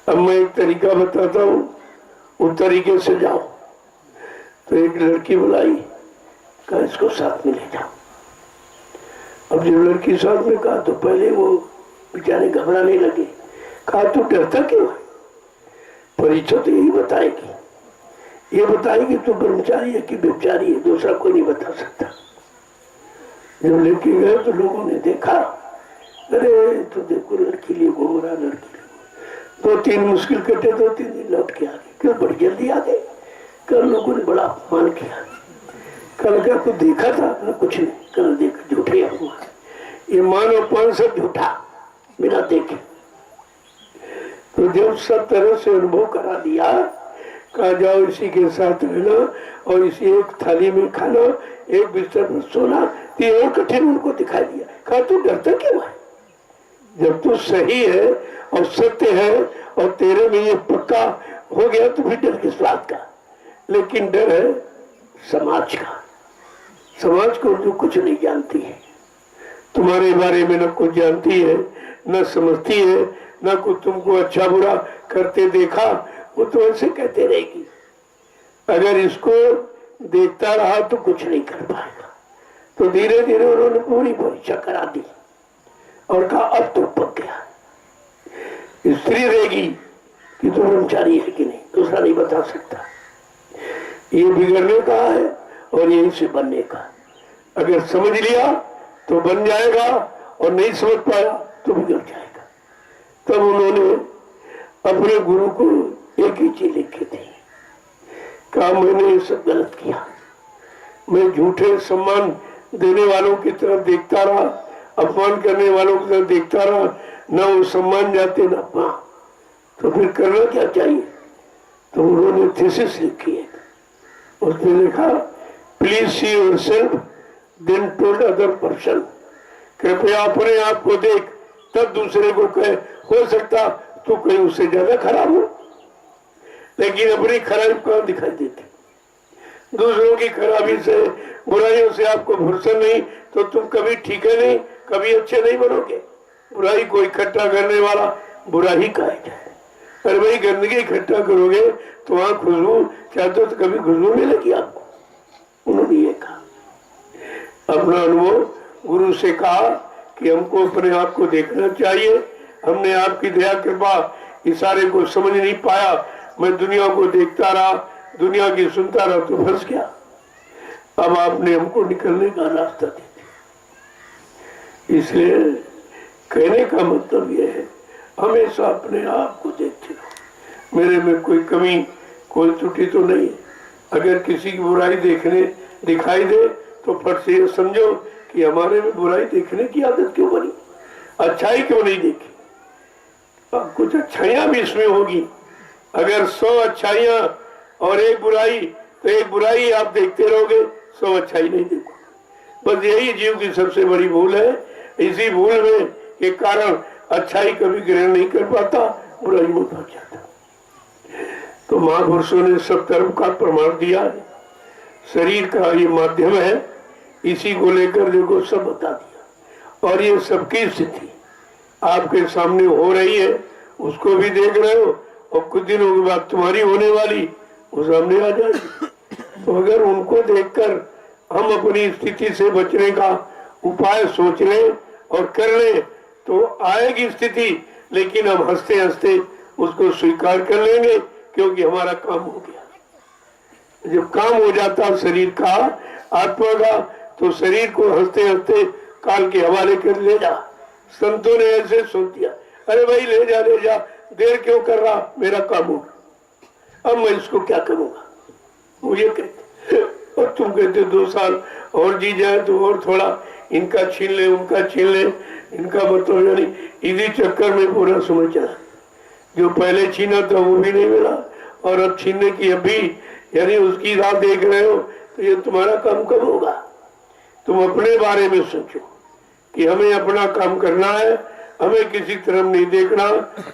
अब मैं एक तरीका बताता हूँ, उस तरीके से जाओ। तो एक लड़की बुलाई, कहा इसको साथ में ले जाओ। अब जब लड़की साथ में कहा तो पहले वो बेचारे घबराने लगे। कहा तू डरता क्यों है? परीक्षा तो यही बताएगी, ये बताएगी तो ब्रह्मचारी है कि व्यभिचारी है, दूसरा कोई नहीं बता सकता। जब लेके गए तो लोगों ने देखा, अरे तो देखो लड़की लिए घूम रहा, लड़की लिए 2-3 मुश्किल कटे, 2-3 दिन लौट के आ गए। क्यों बड़ी जल्दी आ गए? कल लोगों ने बड़ा अपमान किया। कल क्या कुछ देखा था? ना कुछ नहीं। कल देख झूठे अपमान, ये मान अपमान सब झूठा बिना देखे। तो जब सब तरह से अनुभव करा दिया, कहा जाओ इसी के साथ रहना और इसी एक थाली में खाना, एक बिस्तर पर सोना। तो और कठिन उनको दिखाई दिया। कहा तू डरता क्यों है? जब तू सही है और सत्य है और तेरे में ये पक्का हो गया तो फिर डर किस बात का? लेकिन डर है समाज का। समाज को जो कुछ नहीं जानती है, तुम्हारे बारे में न कुछ जानती है, न समझती है, न कुछ तुमको अच्छा बुरा करते देखा, वो तो ऐसे कहते रहेगी। अगर इसको देखता रहा तो कुछ नहीं कर पाएगा। तो धीरे धीरे उन्होंने पूरी परीक्षा करा दी और कहा अब तो पक गया। स्त्री रहेगी कि तो ब्रह्मचारी है कि नहीं, दूसरा नहीं बता सकता। ये बिगड़ने का है और यहीं से बनने का। अगर समझ लिया तो बन जाएगा और नहीं समझ पाया तो बिगड़ जाएगा। तब उन्होंने अपने गुरु को एक ही चीज लिखी थी, कहा मैंने ये सब गलत किया। मैं झूठे सम्मान देने वालों की तरफ देखता रहा, अपमान करने वालों की तरफ देखता रहा, न वो सम्मान जाते न अपमान। तो फिर करना क्या चाहिए? तो उन्होंने थीसिस लिखी है। उसमें लिखा please see yourself then told other person. कृपया अपने आप को देख तब दूसरे को कहे। हो सकता तो कहीं उससे ज्यादा खराब हो, लेकिन अपनी खराबी कहाँ दिखाई देती? दूसरों की खराबी से, बुराइयों से आपको फुर्सत नहीं तो तुम कभी ठीक है नहीं, कभी अच्छे नहीं बनोगे। बुराई को इकट्ठा करने वाला बुरा ही कहा जाए। अरे भाई गंदगी इकट्ठा करोगे तो वहां खुशबू चाहते तो कभी खुशबू मिलेगी आपको। उन्होंने ये कहा, अपना अनुभव गुरु से कहा कि हमको अपने आप को देखना चाहिए। हमने आपकी दया कृपा इशारे को समझ नहीं पाया। मैं दुनिया को देखता रहा, दुनिया की सुनता रहा तो फंस गया। अब आपने हमको निकलने का रास्ता दे दिया। इसलिए कहने का मतलब यह है, हमेशा अपने आप को देखते रहो। मेरे में कोई कमी, कोई त्रुटि तो नहीं है। अगर किसी की बुराई दिखाई दे तो फट से ये समझो कि हमारे में बुराई देखने की आदत क्यों बनी, अच्छाई क्यों नहीं देखी। अब कुछ अच्छाइयां भी इसमें होगी। अगर 100 अच्छाइयां और एक बुराई, तो एक बुराई आप देखते रहोगे, 100 अच्छाई नहीं देखोगे। बस यही जीव की सबसे बड़ी भूल है। इसी भूल में के कारण अच्छाई कभी ग्रहण नहीं कर पाता, बुराई में पहुंच जाता। तो महापुरुषों ने सब तरफ का प्रमाण दिया है। शरीर का ये माध्यम है, इसी को लेकर देखो सब बता दिया। और ये सबकी स्थिति आपके सामने हो रही है, उसको भी देख रहे हो, और कुछ दिनों के बाद तुम्हारी होने वाली वो सामने आ जाएगी। तो अगर उनको देखकर हम अपनी स्थिति से बचने का उपाय सोच लें और कर लें तो आएगी स्थिति, लेकिन हम हंसते हंसते उसको स्वीकार कर लेंगे, क्योंकि हमारा काम हो गया। जब काम हो जाता शरीर का, आत्मा का, तो शरीर को हंसते हंसते काल के हवाले कर ले जा। संतों ने ऐसे सोच दिया, अरे भाई ले जा, देर क्यों कर रहा, मेरा काम हो गया, अब मैं इसको क्या करूंगा, वो ये कहते। और तुम कहते 2 साल और जी जाए तो और थोड़ा इनका छीन ले, उनका छीन ले, इनका मतलब यानी इसी चक्कर में पूरा समय चला। जो पहले छीना था वो भी नहीं मिला, और अब छीनने की अभी यानी उसकी राह देख रहे हो, तो ये तुम्हारा काम कब होगा। तुम अपने बारे में सोचो कि हमें अपना काम करना है, हमें किसी तरफ नहीं देखना।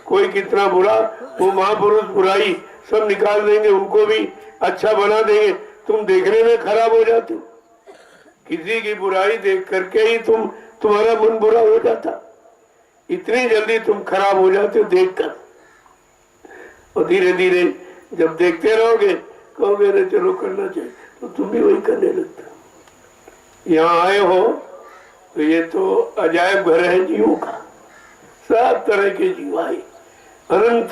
कोई कितना बुरा, वो महापुरुष बुराई सब निकाल देंगे, उनको भी अच्छा बना देंगे। तुम देखने में खराब हो जाते हो, किसी की बुराई देख करके ही तुम्हारा मन बुरा हो जाता। इतनी जल्दी तुम खराब हो जाते हो देखकर, और धीरे धीरे जब देखते रहोगे कहोगे अरे चलो करना चाहिए, तो तुम भी वही करने लगते हो। यहाँ आए हो तो ये तो अजायब घर है जीवों का। सब तरह के जीव आए, अनंत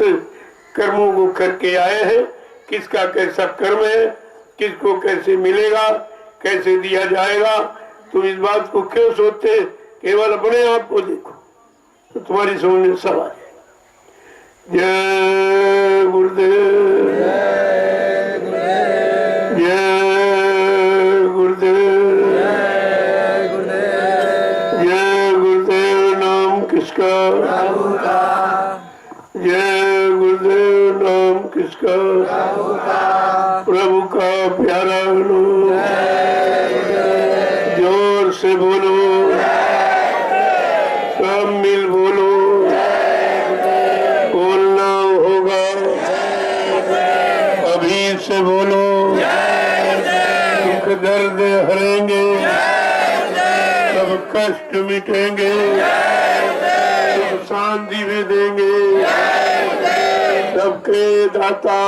कर्मों को करके आए हैं। किसका कैसा कर्म है, किसको कैसे मिलेगा, कैसे दिया जाएगा, तुम इस बात को क्यों सोचते, केवल अपने आप को देखो तो तुम्हारी समझ में सब आ जाए। जय गुरुदेव, जय गुरुदेव, जय गुरुदेव। नाम किसका, जय गुरुदेव। नाम किसका, प्रभु का प्यारा लो, जोर से बोलो, सब मिल बोलो, बोलना होगा, अभी से बोलो। दुख दर्द हरेंगे, सब कष्ट मिटेंगे, सब शांति में देंगे, सबके दाता,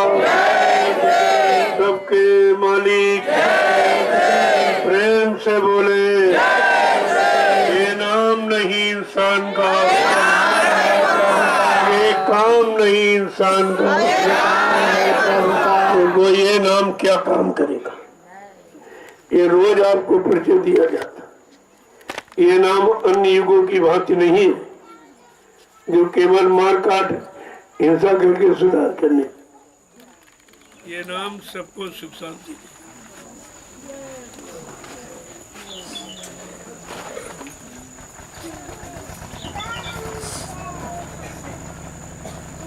सबके मालिक। प्रेम से बोले, ये नाम नहीं इंसान का, ये काम नहीं इंसान का, वो ये नाम क्या काम करेगा। ये रोज आपको परिचय दिया जाता। ये नाम अन्य युगों की भांति नहीं है, जो केवल मार काट हिंसा करके सुधार करने। ये नाम सबको सुख शांति।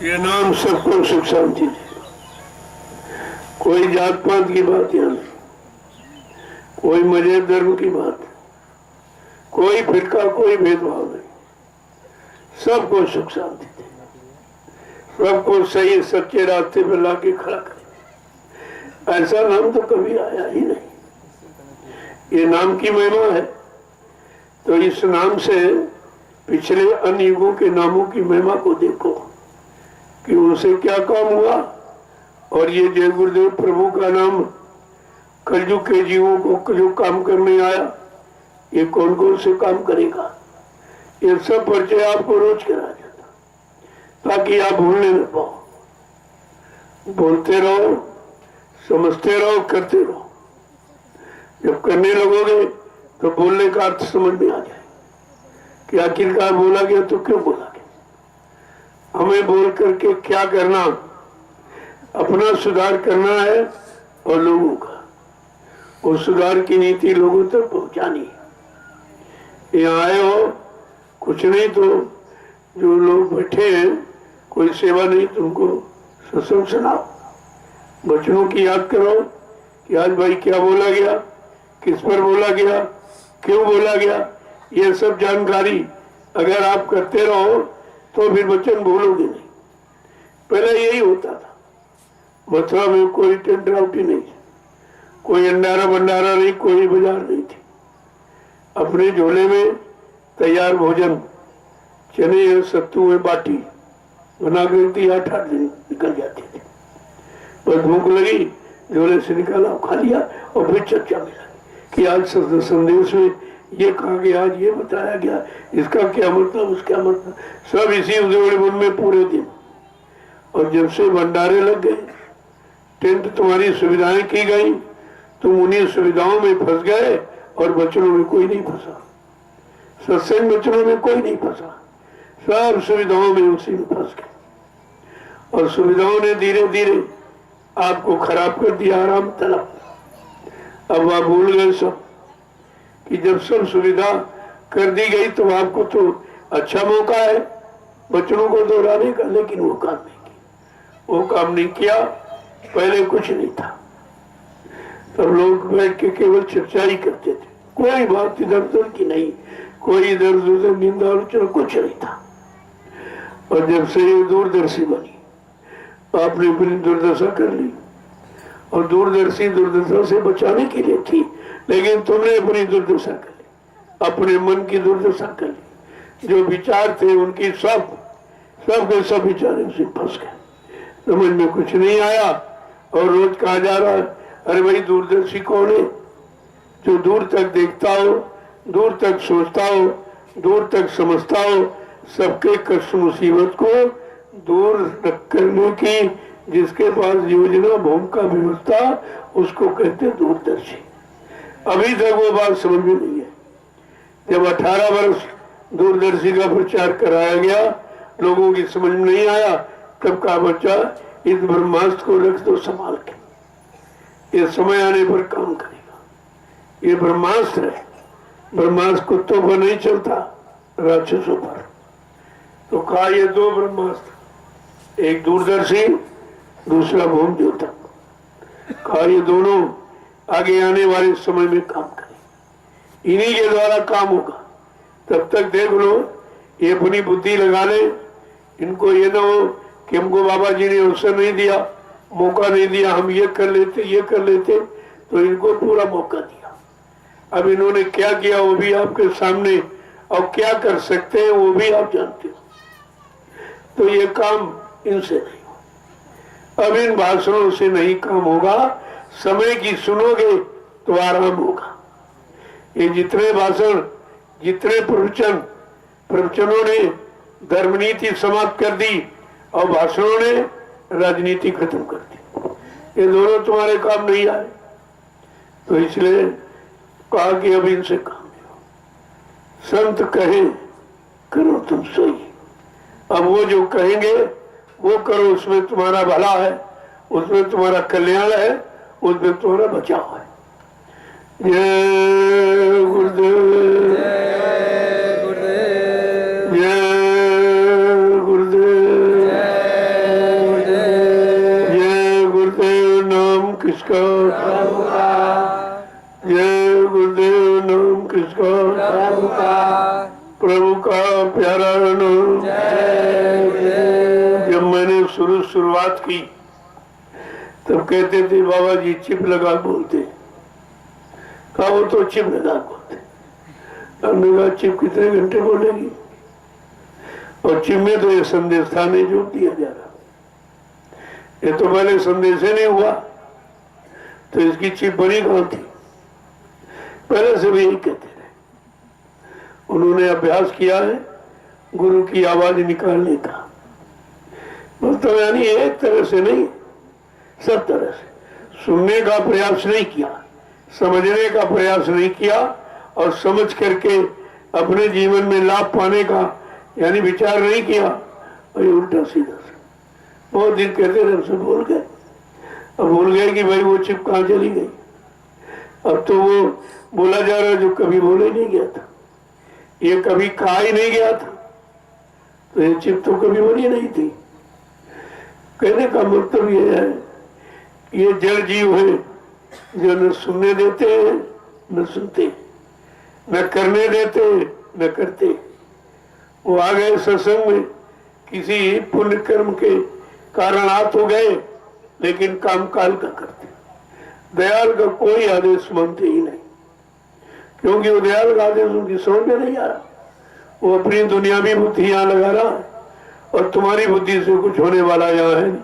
ये नाम सबको सुख शांति दे। कोई जात पात की बात यहाँ नहीं, कोई मजहब धर्म की बात, कोई फिरका, कोई भेदभाव नहीं, सबको सुख शांति दे, सबको सही सच्चे रास्ते पर लाके खड़ा करे। ऐसा नाम तो कभी आया ही नहीं। ये नाम की महिमा है। तो इस नाम से पिछले अन्य युगों के नामों की महिमा को देखो कि उनसे क्या काम हुआ। और ये जय गुरुदेव प्रभु का नाम कलयुग के जीवों को जो काम करने आया, ये कौन कौन से काम करेगा, ये सब परिचय आपको रोज करा जाता, ताकि आप भूलने न पाओ। बोलते रहो, समझते रहो, करते रहो। जब करने लगोगे तो बोलने का अर्थ समझ में आ जाए कि आखिरकार बोला गया तो क्यों बोला गया, हमें बोल करके क्या करना, अपना सुधार करना है और लोगों का, उस सुधार की नीति लोगों तक पहुंचानी है। यहाँ आए हो कुछ नहीं तो जो लोग बैठे हैं, कोई सेवा नहीं, तुमको सत्संग सुनाओ, बचनों की याद करो कि आज भाई क्या बोला गया, किस पर बोला गया, क्यों बोला गया? ये सब जानकारी अगर आप करते रहो तो फिर वचन भूलोगे नहीं। पहले यही होता था। मथुरा में कोई टेंट राउटी नहीं, कोई अंडारा भंडारा नहीं, कोई बाजार नहीं थी। अपने झोले में तैयार भोजन, चने और सत्तू में बाटी बना कर 8-8 दिन निकल जाते थे। बस भूख लगी, झोले से निकाला, खा लिया और फिर चर्चा में लगी कि आज संदेश में ये कहा गया, आज ये बताया गया, इसका क्या मतलब, उसका मतलब, सब इसी उजड़े मन में पूरे दिन। और जब से भंडारे लग गए, टेंट तुम्हारी सुविधाएं की गई, तुम उन्हीं सुविधाओं में फंस गए और वचनों में कोई नहीं फंसा। सत्संग वचनों में कोई नहीं फंसा, सब सुविधाओं में उसी में फंस गए। और सुविधाओं ने धीरे धीरे आपको खराब कर दिया, आराम तलब। अब आप भूल गए सब कि जब सब सुविधा कर दी गई तो आपको तो अच्छा मौका है वचनों को दोहराने का, लेकिन वो काम नहीं किया। वो काम नहीं किया, पहले कुछ नहीं था। तब लोग बैठ के केवल चर्चा ही करते थे, कोई बात इधर उधर की नहीं, कोई इधर उधर निंदा आलोचना कुछ नहीं था। और जब से ये दूरदर्शी बनी, आपने अपनी दुर्दशा कर ली। और दूरदर्शी दुर्दशा से बचाने के लिए थी, लेकिन तुमने अपनी दुर्दशा कर ली, अपने मन की दुर्दशा कर ली। जो विचार थे उनकी सब के सब विचार उसे फंस गए, समझ में कुछ नहीं आया। और रोज कहा जा रहा है, अरे भाई दूरदर्शी कौन है? जो दूर तक देखता हो, दूर तक सोचता हो, दूर तक समझता हो, सबके कष्ट मुसीबत को दूर करने की जिसके पास योजना भूमिका व्यवस्था, उसको कहते दूरदर्शी। अभी तक वो बात समझ में नहीं है। जब 18 वर्ष दूरदर्शी का प्रचार कराया गया, लोगों की समझ में नहीं आया, तब कहा बच्चा इस ब्रह्मास्त्र को रख दो संभाल के, ये समय आने पर काम करेगा। ये ब्रह्मास्त्र है, ब्रह्मास्त्र कुत्तों पर नहीं चलता, राक्षसों पर। तो कहा ये 2 ब्रह्मास्त्र, एक दूरदर्शी, दूसरा भूम द्योतक। कहा ये दोनों आगे आने वाले समय में काम करें, इन्हीं के द्वारा काम होगा। तब तक देख लो, ये अपनी बुद्धि लगा ले। इनको ये ना हो कि हमको बाबा जी ने अवसर नहीं दिया, मौका नहीं दिया, हम ये कर लेते, तो इनको पूरा मौका दिया। अब इन्होंने क्या किया वो भी आपके सामने, और क्या कर सकते हैं वो भी आप जानते हो। तो ये काम इनसे नहीं हो। अब इन भाषणों से नहीं काम होगा, समय की सुनोगे तो आराम होगा। ये जितने भाषण, जितने प्रवचनों ने धर्मनीति समाप्त कर दी और भाषणों ने राजनीति खत्म कर दी। ये दोनों तुम्हारे काम नहीं आए, तो इसलिए कहा कि अब इनसे काम लो। संत कहें करो तुम सोई। अब वो जो कहेंगे वो करो, उसमें तुम्हारा भला है, उसमें तुम्हारा कल्याण है, उसमें तुम्हारा बचाव है। जय गुरुदेव, जय गुरुदेव, जय गुरुदेव। नाम किसका? जय गुरुदेव। नाम किसका? प्रभु का प्यारा नाम। जब मैंने शुरुआत की तब कहते थे बाबा जी चिप लगा बोलते। कहा वो तो चिप लगा बोलते। हमने कहा चिप कितने घंटे बोलेगी? और चिप में तो ये संदेश था नहीं जो दिया जा रहा, ये तो पहले संदेश ही नहीं हुआ, तो इसकी चिप बनी कौन थी? पहले से भी यही कहते रहे। उन्होंने अभ्यास किया है गुरु की आवाज निकालने का, मतलब यानी एक तरह से नहीं, सब तरह से सुनने का प्रयास नहीं किया, समझने का प्रयास नहीं किया, और समझ करके अपने जीवन में लाभ पाने का यानी विचार नहीं किया, और उल्टा सीधा से बहुत दिन कहते रहे, सब भूल गए। अब भूल गए कि भाई वो चिप कहाँ चली गई। अब तो वो बोला जा रहा है जो कभी बोले नहीं गया था, ये कभी कहा ही नहीं गया था, तो ये चिप तो कभी बनी नहीं थी। कहने का मतलब ये है, ये जड़ जीव है जो न सुनने देते हैं न सुनते, न करने देते न करते। वो आ गए सत्संग में, किसी पुण्य कर्म के कारण आ तो गए, लेकिन काम काल का करते। दयाल का कोई आदेश मानते ही नहीं, क्योंकि वो दयाल का आदेश उनकी समझ में नहीं आ रहा। वो अपनी दुनियावी बुद्धि यहाँ लगा रहा है, और तुम्हारी बुद्धि से कुछ होने वाला यहाँ है नहीं।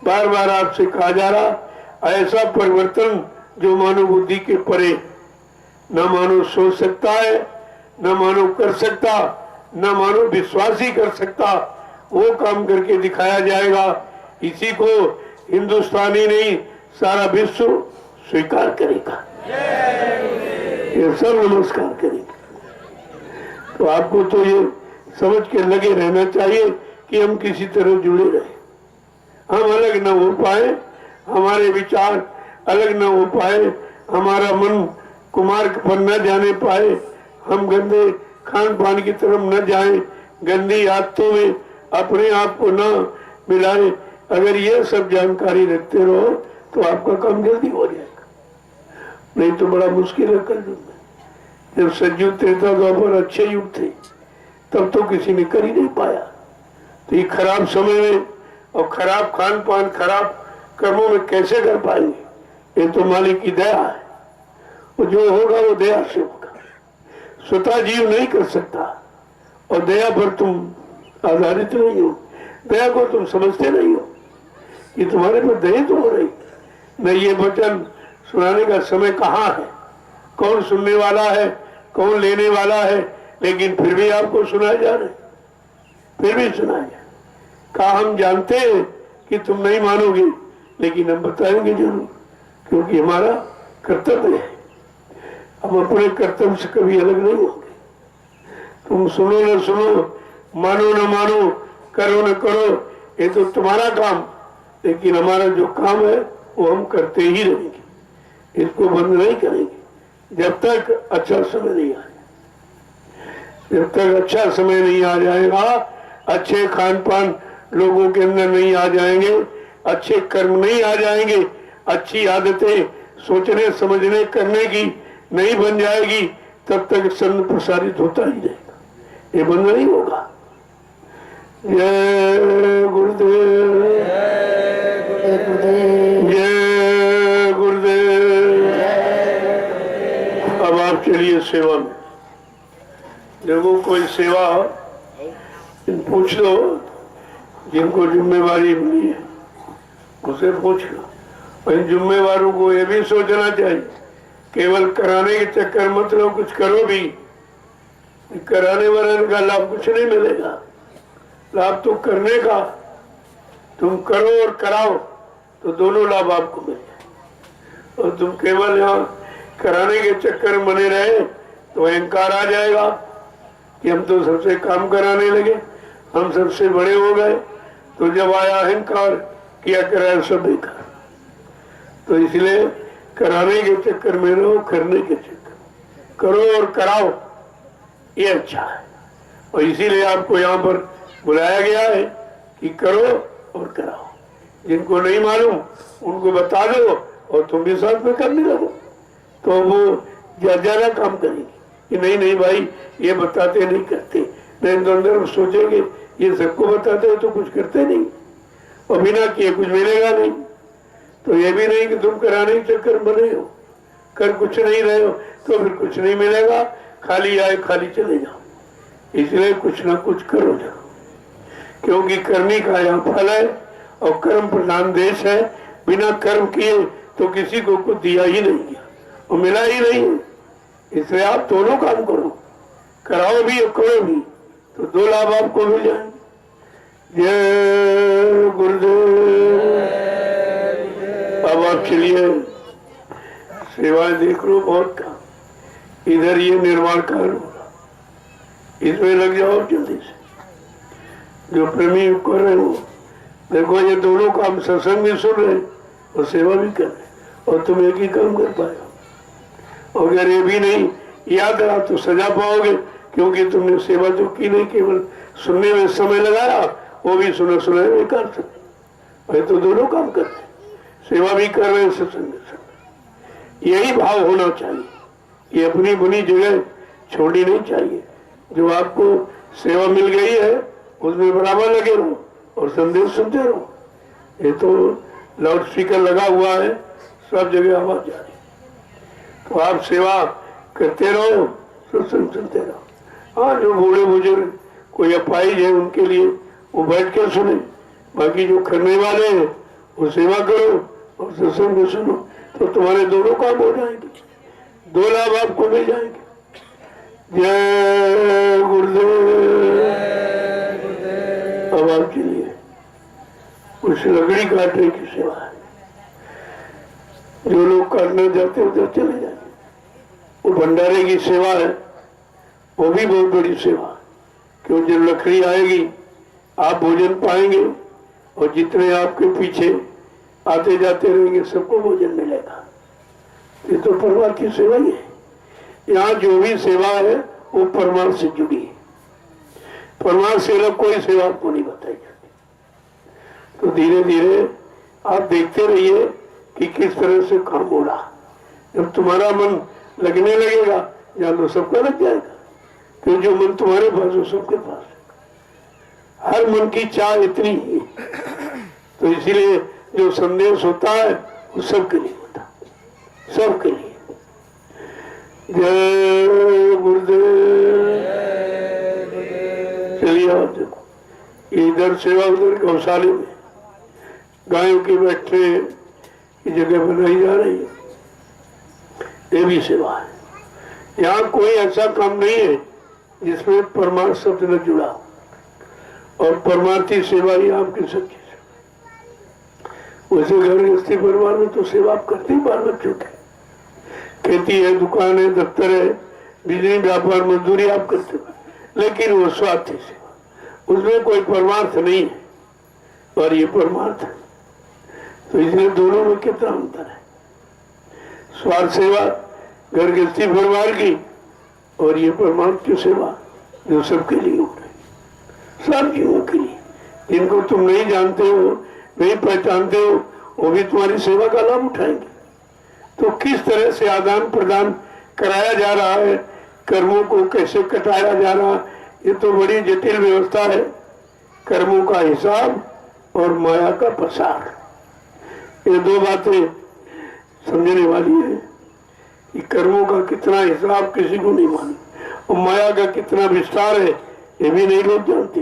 बार बार आपसे कहा जा रहा, ऐसा परिवर्तन जो मानव बुद्धि के परे, न मानव सोच सकता है, न मानव कर सकता, न मानव विश्वास ही कर सकता, वो काम करके दिखाया जाएगा। इसी को हिंदुस्तानी नहीं सारा विश्व स्वीकार करेगा, ये सब नमस्कार करेंगे। तो आपको तो ये समझ के लगे रहना चाहिए कि हम किसी तरह जुड़े रहे, हम अलग न हो पाए, हमारे विचार अलग न हो पाए, हमारा मन कुमार्ग पर न जाने पाए, हम गंदे खान पान की तरफ न जाएं, गंदी आदतों में अपने आप को न मिलाएं। अगर ये सब जानकारी रखते रहो तो आपका काम जल्दी हो जाएगा, नहीं तो बड़ा मुश्किल है। कल युग में जब सतयुग त्रेता द्वापर अच्छे युग थे, तब तो किसी ने कर ही नहीं पाया। तो ये खराब समय में और खराब खान पान, खराब कर्मों में कैसे कर पाएंगे? ये तो मालिक की दया है, वो जो होगा वो दया से होगा। स्वतः जीव नहीं कर सकता, और दया पर तुम आधारित नहीं हो, दया को तुम समझते नहीं हो कि तुम्हारे पर दया तो हो रही न। ये वचन सुनाने का समय कहाँ है, कौन सुनने वाला है, कौन लेने वाला है, लेकिन फिर भी आपको सुनाया जा रहा है, फिर भी सुनाया जा। कहा हम जानते हैं कि तुम नहीं मानोगे, लेकिन हम बताएंगे जरूर, क्योंकि हमारा कर्तव्य है। हम अपने कर्तव्य से कभी अलग नहीं होंगे। तुम सुनो न सुनो, मानो न मानो, करो न करो, ये तो तुम्हारा काम, लेकिन हमारा जो काम है वो हम करते ही रहेंगे, इसको बंद नहीं करेंगे जब तक अच्छा समय नहीं आए। जब तक अच्छा समय नहीं आ जाएगा, अच्छे खान पान लोगों के अंदर नहीं आ जाएंगे, अच्छे कर्म नहीं आ जाएंगे, अच्छी आदतें सोचने समझने करने की नहीं बन जाएगी, तब तक संत प्रसारित होता ही रहेगा, ये बंद नहीं होगा। जय गुरुदेव, जय गुरुदेव। अब आप चलिए सेवा में। देखो कोई सेवा पूछ लो, जिनको जिम्मेवारी मिली है उसे पूछ लो। और इन जिम्मेवारों को ये भी सोचना चाहिए, केवल कराने के चक्कर मतलब कुछ करो भी, कराने वाले का लाभ कुछ नहीं मिलेगा। लाभ तो करने का, तुम करो और कराओ तो दोनों लाभ आपको मिल जाए। और तुम केवल यहाँ कराने के चक्कर में बने रहे तो अहंकार आ जाएगा कि हम तो सबसे काम कराने लगे, हम सबसे बड़े हो गए। तो जब आया अहंकार, किया कराया सब बेकार। तो इसलिए कराने के चक्कर में रहो, करने के चक्कर करो और कराओ, ये अच्छा है। और इसीलिए आपको यहाँ पर बुलाया गया है कि करो और कराओ। जिनको नहीं मालूम उनको बता दो और तुम भी साथ में करने लगो, तो वो ज्यादा काम करेंगे कि नहीं नहीं भाई ये बताते नहीं करते, नहीं तो अंदर सोचेंगे ये सबको बताते हैं तो कुछ करते नहीं, और बिना किए कुछ मिलेगा नहीं। तो ये भी नहीं कि तुम कराने के चक्कर बने हो, कर कुछ नहीं रहे हो तो फिर कुछ नहीं मिलेगा, खाली आए खाली चले जाओ। इसलिए कुछ ना कुछ करो जरूर, क्योंकि करने का यहाँ फल है और कर्म प्रधान देश है। बिना कर्म किए तो किसी को कुछ दिया ही नहीं गया और मिला ही नहीं। इसलिए आप दोनों काम करो, कराओ भी और करो भी, तो दो लाभ आपको मिल जाएंगे। जय गुरुदेव। अब आप चलिए सेवाएं देख लो, बहुत काम। इधर ये निर्माण कार्य होगा, इसमें लग जाओ जल्दी से। जो प्रेमी कर रहे हो, देखो ये दोनों काम, सत्संग भी सुन रहे और सेवा भी कर रहे, और तुम एक ही काम कर पाए। अगर ये भी नहीं याद रहा तो सजा पाओगे, क्योंकि तुमने सेवा तो की नहीं, केवल सुनने में समय लगाया, वो भी सुना सुनाए बेकार समय। तो दोनों काम कर रहे, सेवा भी कर रहे हैं, सत्संग। यही भाव होना चाहिए, ये अपनी बुनी जगह छोड़नी नहीं चाहिए। जो आपको सेवा मिल गई है उसमें बराबर लगे रहो और संदेश सुनते रहो। ये तो लाउड स्पीकर लगा हुआ है, सब जगह आवाज जा रही, तो आप सेवा करते रहो, सत्संग सुनते रहो। हाँ, जो बूढ़े बुजुर्ग कोई अपाहिज है उनके लिए वो बैठ कर सुने, बाकी जो करने वाले हैं वो सेवा करो और सत्संग भी सुनो, तो तुम्हारे दोनों काम हो जाएंगे, 2 लाभ आपको मिल जाएंगे। जय गुरुदेव। अब आपके लिए उस लकड़ी काटने की सेवा है, जो लोग काटना चाहते हैं उधर चले जाएंगे। वो भंडारे की सेवा है, वो भी बहुत बड़ी सेवा, क्यों जब लकड़ी आएगी आप भोजन पाएंगे और जितने आपके पीछे आते जाते रहेंगे सबको भोजन मिलेगा। ये तो परमार्थ की सेवा ही है। यहाँ जो भी सेवा है वो परमार्थ से जुड़ी है, परमार्थ से अलग कोई सेवा आपको नहीं बताई जाती। तो धीरे धीरे आप देखते रहिए कि किस तरह से काम हो रहा। जब तुम्हारा मन लगने लगेगा या तो सबका लग जाएगा, क्योंकि जो मन तुम्हारे पास हो सबके पास है। हर मन की चाह इतनी ही, तो इसीलिए जो संदेश होता है वो सबके लिए होता है, सबके लिए। जय गुरुदेव। चलिए आप देखो, इधर सेवा उधर गौशाले में गायों की बैठने की जगह बनाई जा रही है, ये भी सेवा है। यहाँ कोई ऐसा काम नहीं है जिसमें परमार्थ शब्द न जुड़ा हो, और परमार्थी सेवा ही आपकी सच्ची सेवा। वैसे घर गृहस्थी परिवार में तो सेवा आप करते ही, बाल बच्चों की खेती है, दुकान है, दफ्तर है, बिजली व्यापार मजदूरी आप करते हो, लेकिन वो स्वार्थी सेवा, उसमें कोई परमार्थ नहीं है, और ये परमार्थ है। तो इसलिए दोनों में कितना अंतर है। स्वार्थ सेवा घर गृहस्थी परिवार की, और ये परमार्थ की सेवा जो सबके लिए हो रही, सब जीवों के लिए। जिनको तुम नहीं जानते हो, नहीं पहचानते हो, वो भी तुम्हारी सेवा का लाभ उठाएंगे। तो किस तरह से आदान प्रदान कराया जा रहा है, कर्मों को कैसे कटाया जा रहा है, ये तो बड़ी जटिल व्यवस्था है। कर्मों का हिसाब और माया का प्रसार, ये 2 बातें समझने वाली है कि कर्मों का कितना हिसाब किसी को नहीं मालूम, और माया का कितना विस्तार है ये भी नहीं लोग जानते।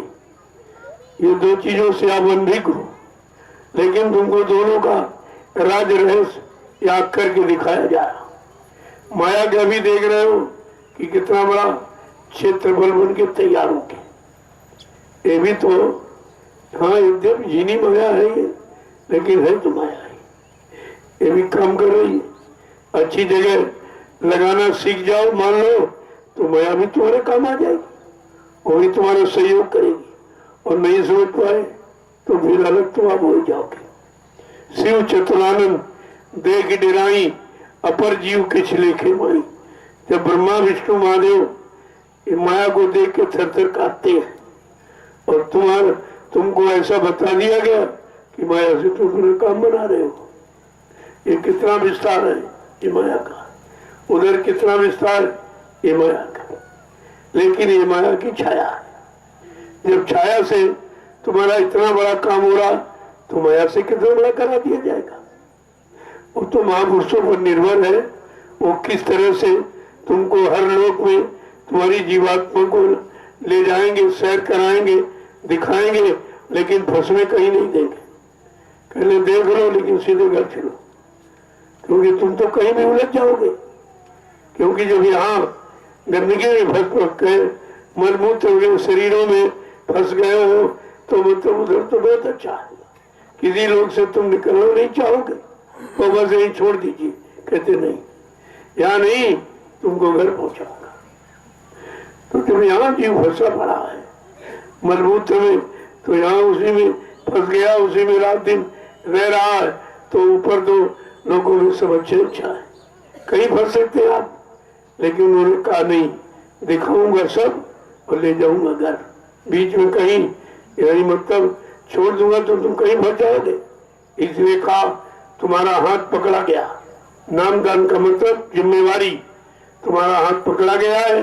ये 2 चीजों से आप अनभिज्ञ हो, लेकिन तुमको दोनों का राज रहस्य याद करके दिखाया जा रहा। माया का भी देख रहे हो कि कितना बड़ा क्षेत्रफल बन के तैयार हो के, ये भी तो हाँ एकदम जीनी माया है ये, लेकिन है तो माया है, ये भी काम कर रही है। अच्छी जगह लगाना सीख जाओ, मान लो, तो माया भी तुम्हारे काम आ जाएगी, वो भी तुम्हारा सहयोग करेगी। और नहीं समझ पाए तो फिर अलग तो आप हो जाओगे। शिव चतुरानंद देख डिराई, अपर जीव के छिलेखे माई। जब ब्रह्मा विष्णु महादेव ये माया को देख के थर थर काटते हैं, और तुमको ऐसा बता दिया गया कि माया से तुम अपना काम बना रहे हो। ये कितना विस्तार है ये माया का, उधर कितना विस्तार ये माया का, लेकिन ये माया की छाया है। जब छाया से तुम्हारा इतना बड़ा काम हो रहा, तो माया से कितना बड़ा करा दिया जाएगा। वो तो महापुरुषों पर निर्भर है, वो किस तरह से तुमको हर लोक में तुम्हारी जीवात्मा को ले जाएंगे, सैर कराएंगे, दिखाएंगे, लेकिन फंसने कहीं नहीं देंगे। पहले देख लो लेकिन सीधे घर चलो, क्योंकि तुम तो कहीं भी उलझ जाओगे। क्योंकि जब यहाँ गंदगी में फंस गए, मलमूत्र शरीरों में फंस गए हो, तो मतलब उधर तो बहुत अच्छा है। किसी लोग से तुम निकलना नहीं चाहोगे, तो बस यही छोड़ दीजिए, कहते नहीं, यहाँ नहीं, तुमको घर पहुंचाऊंगा। तो जब यहाँ जीव फंसा पड़ा है मलमूत्र में, तो यहाँ उसी में फंस गया, उसी में रात दिन रह रहा है, तो ऊपर तो लोगों में सब अच्छे अच्छा है, कहीं फंस सकते हैं आप। लेकिन उन्होंने कहा नहीं, दिखाऊंगा सब और ले जाऊंगा घर, बीच में कहीं यानी मतलब छोड़ दूंगा तो तुम कहीं फंस जाओगे। इसलिए कहा तुम्हारा हाथ पकड़ा गया। नामदान का मतलब जिम्मेवारी, तुम्हारा हाथ पकड़ा गया है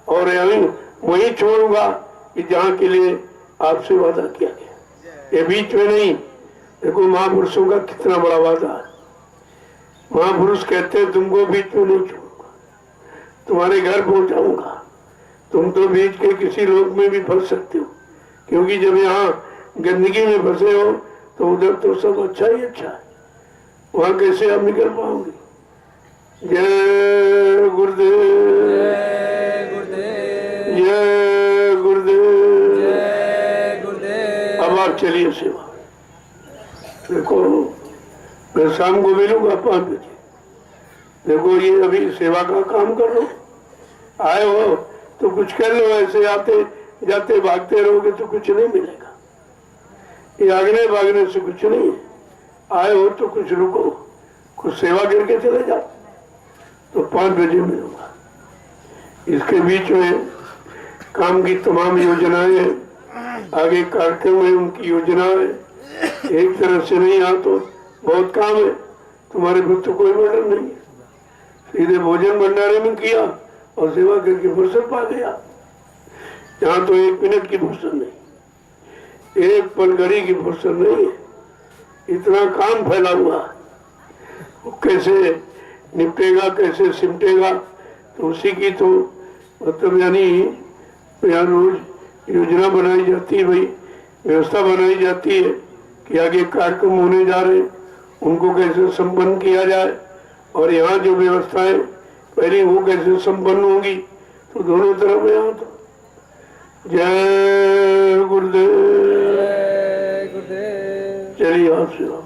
और यहीं वहीं छोड़ूंगा कि जहाँ के लिए आपसे वादा किया गया। ये बीच में नहीं। देखो महापुरुषों का कितना बड़ा वादा है। महापुरुष कहते हैं तुमको बीच में नहीं छोड़ूंगा, तुम्हारे घर पहुंचाऊंगा। तुम तो बीच के किसी लोक में भी फंस सकते हो, क्योंकि जब यहाँ गंदगी में फंसे हो तो उधर तो सब अच्छा ही अच्छा है, वहां कैसे आप निकल पाओगे। जय गुरुदेव, जय गुरुदेव, जय गुरुदेव। अब आप चलिए सेवा। देखो मैं शाम को मिलूंगा 5 बजे। देखो ये अभी सेवा का काम कर लो, आए हो तो कुछ कर लो, ऐसे आते जाते भागते रहोगे तो कुछ नहीं मिलेगा। ये आगने भागने से कुछ नहीं है। आए हो तो कुछ रुको, कुछ सेवा करके चले जाओ। तो 5 बजे मिलूंगा। इसके बीच में काम की तमाम योजनाएं हैं, आगे कार्यक्रम है, उनकी योजनाएं एक तरह से नहीं। यहाँ तो बहुत काम है, तुम्हारे पर तो कोई बर्डन नहीं है। सीधे भोजन भंडारे में किया और सेवा करके फुर्सत पा गया। यहाँ तो 1 मिनट की फुर्सत नहीं, 1 पल घड़ी की फुर्सत नहीं है। इतना काम फैला हुआ है, वो कैसे निपटेगा, कैसे सिमटेगा, तो उसी की तो मतलब यानी यहाँ रोज योजना बनाई जाती है, भाई व्यवस्था बनाई जाती है कि आगे कार्यक्रम होने जा रहे हैं, उनको कैसे संपन्न किया जाए। और यहाँ जो व्यवस्थाएं पहले वो कैसे संपन्न होगी, तो दोनों तरफ है यहाँ तो। जय गुरुदेव, जय गुरुदेव। चलिए आपसे आप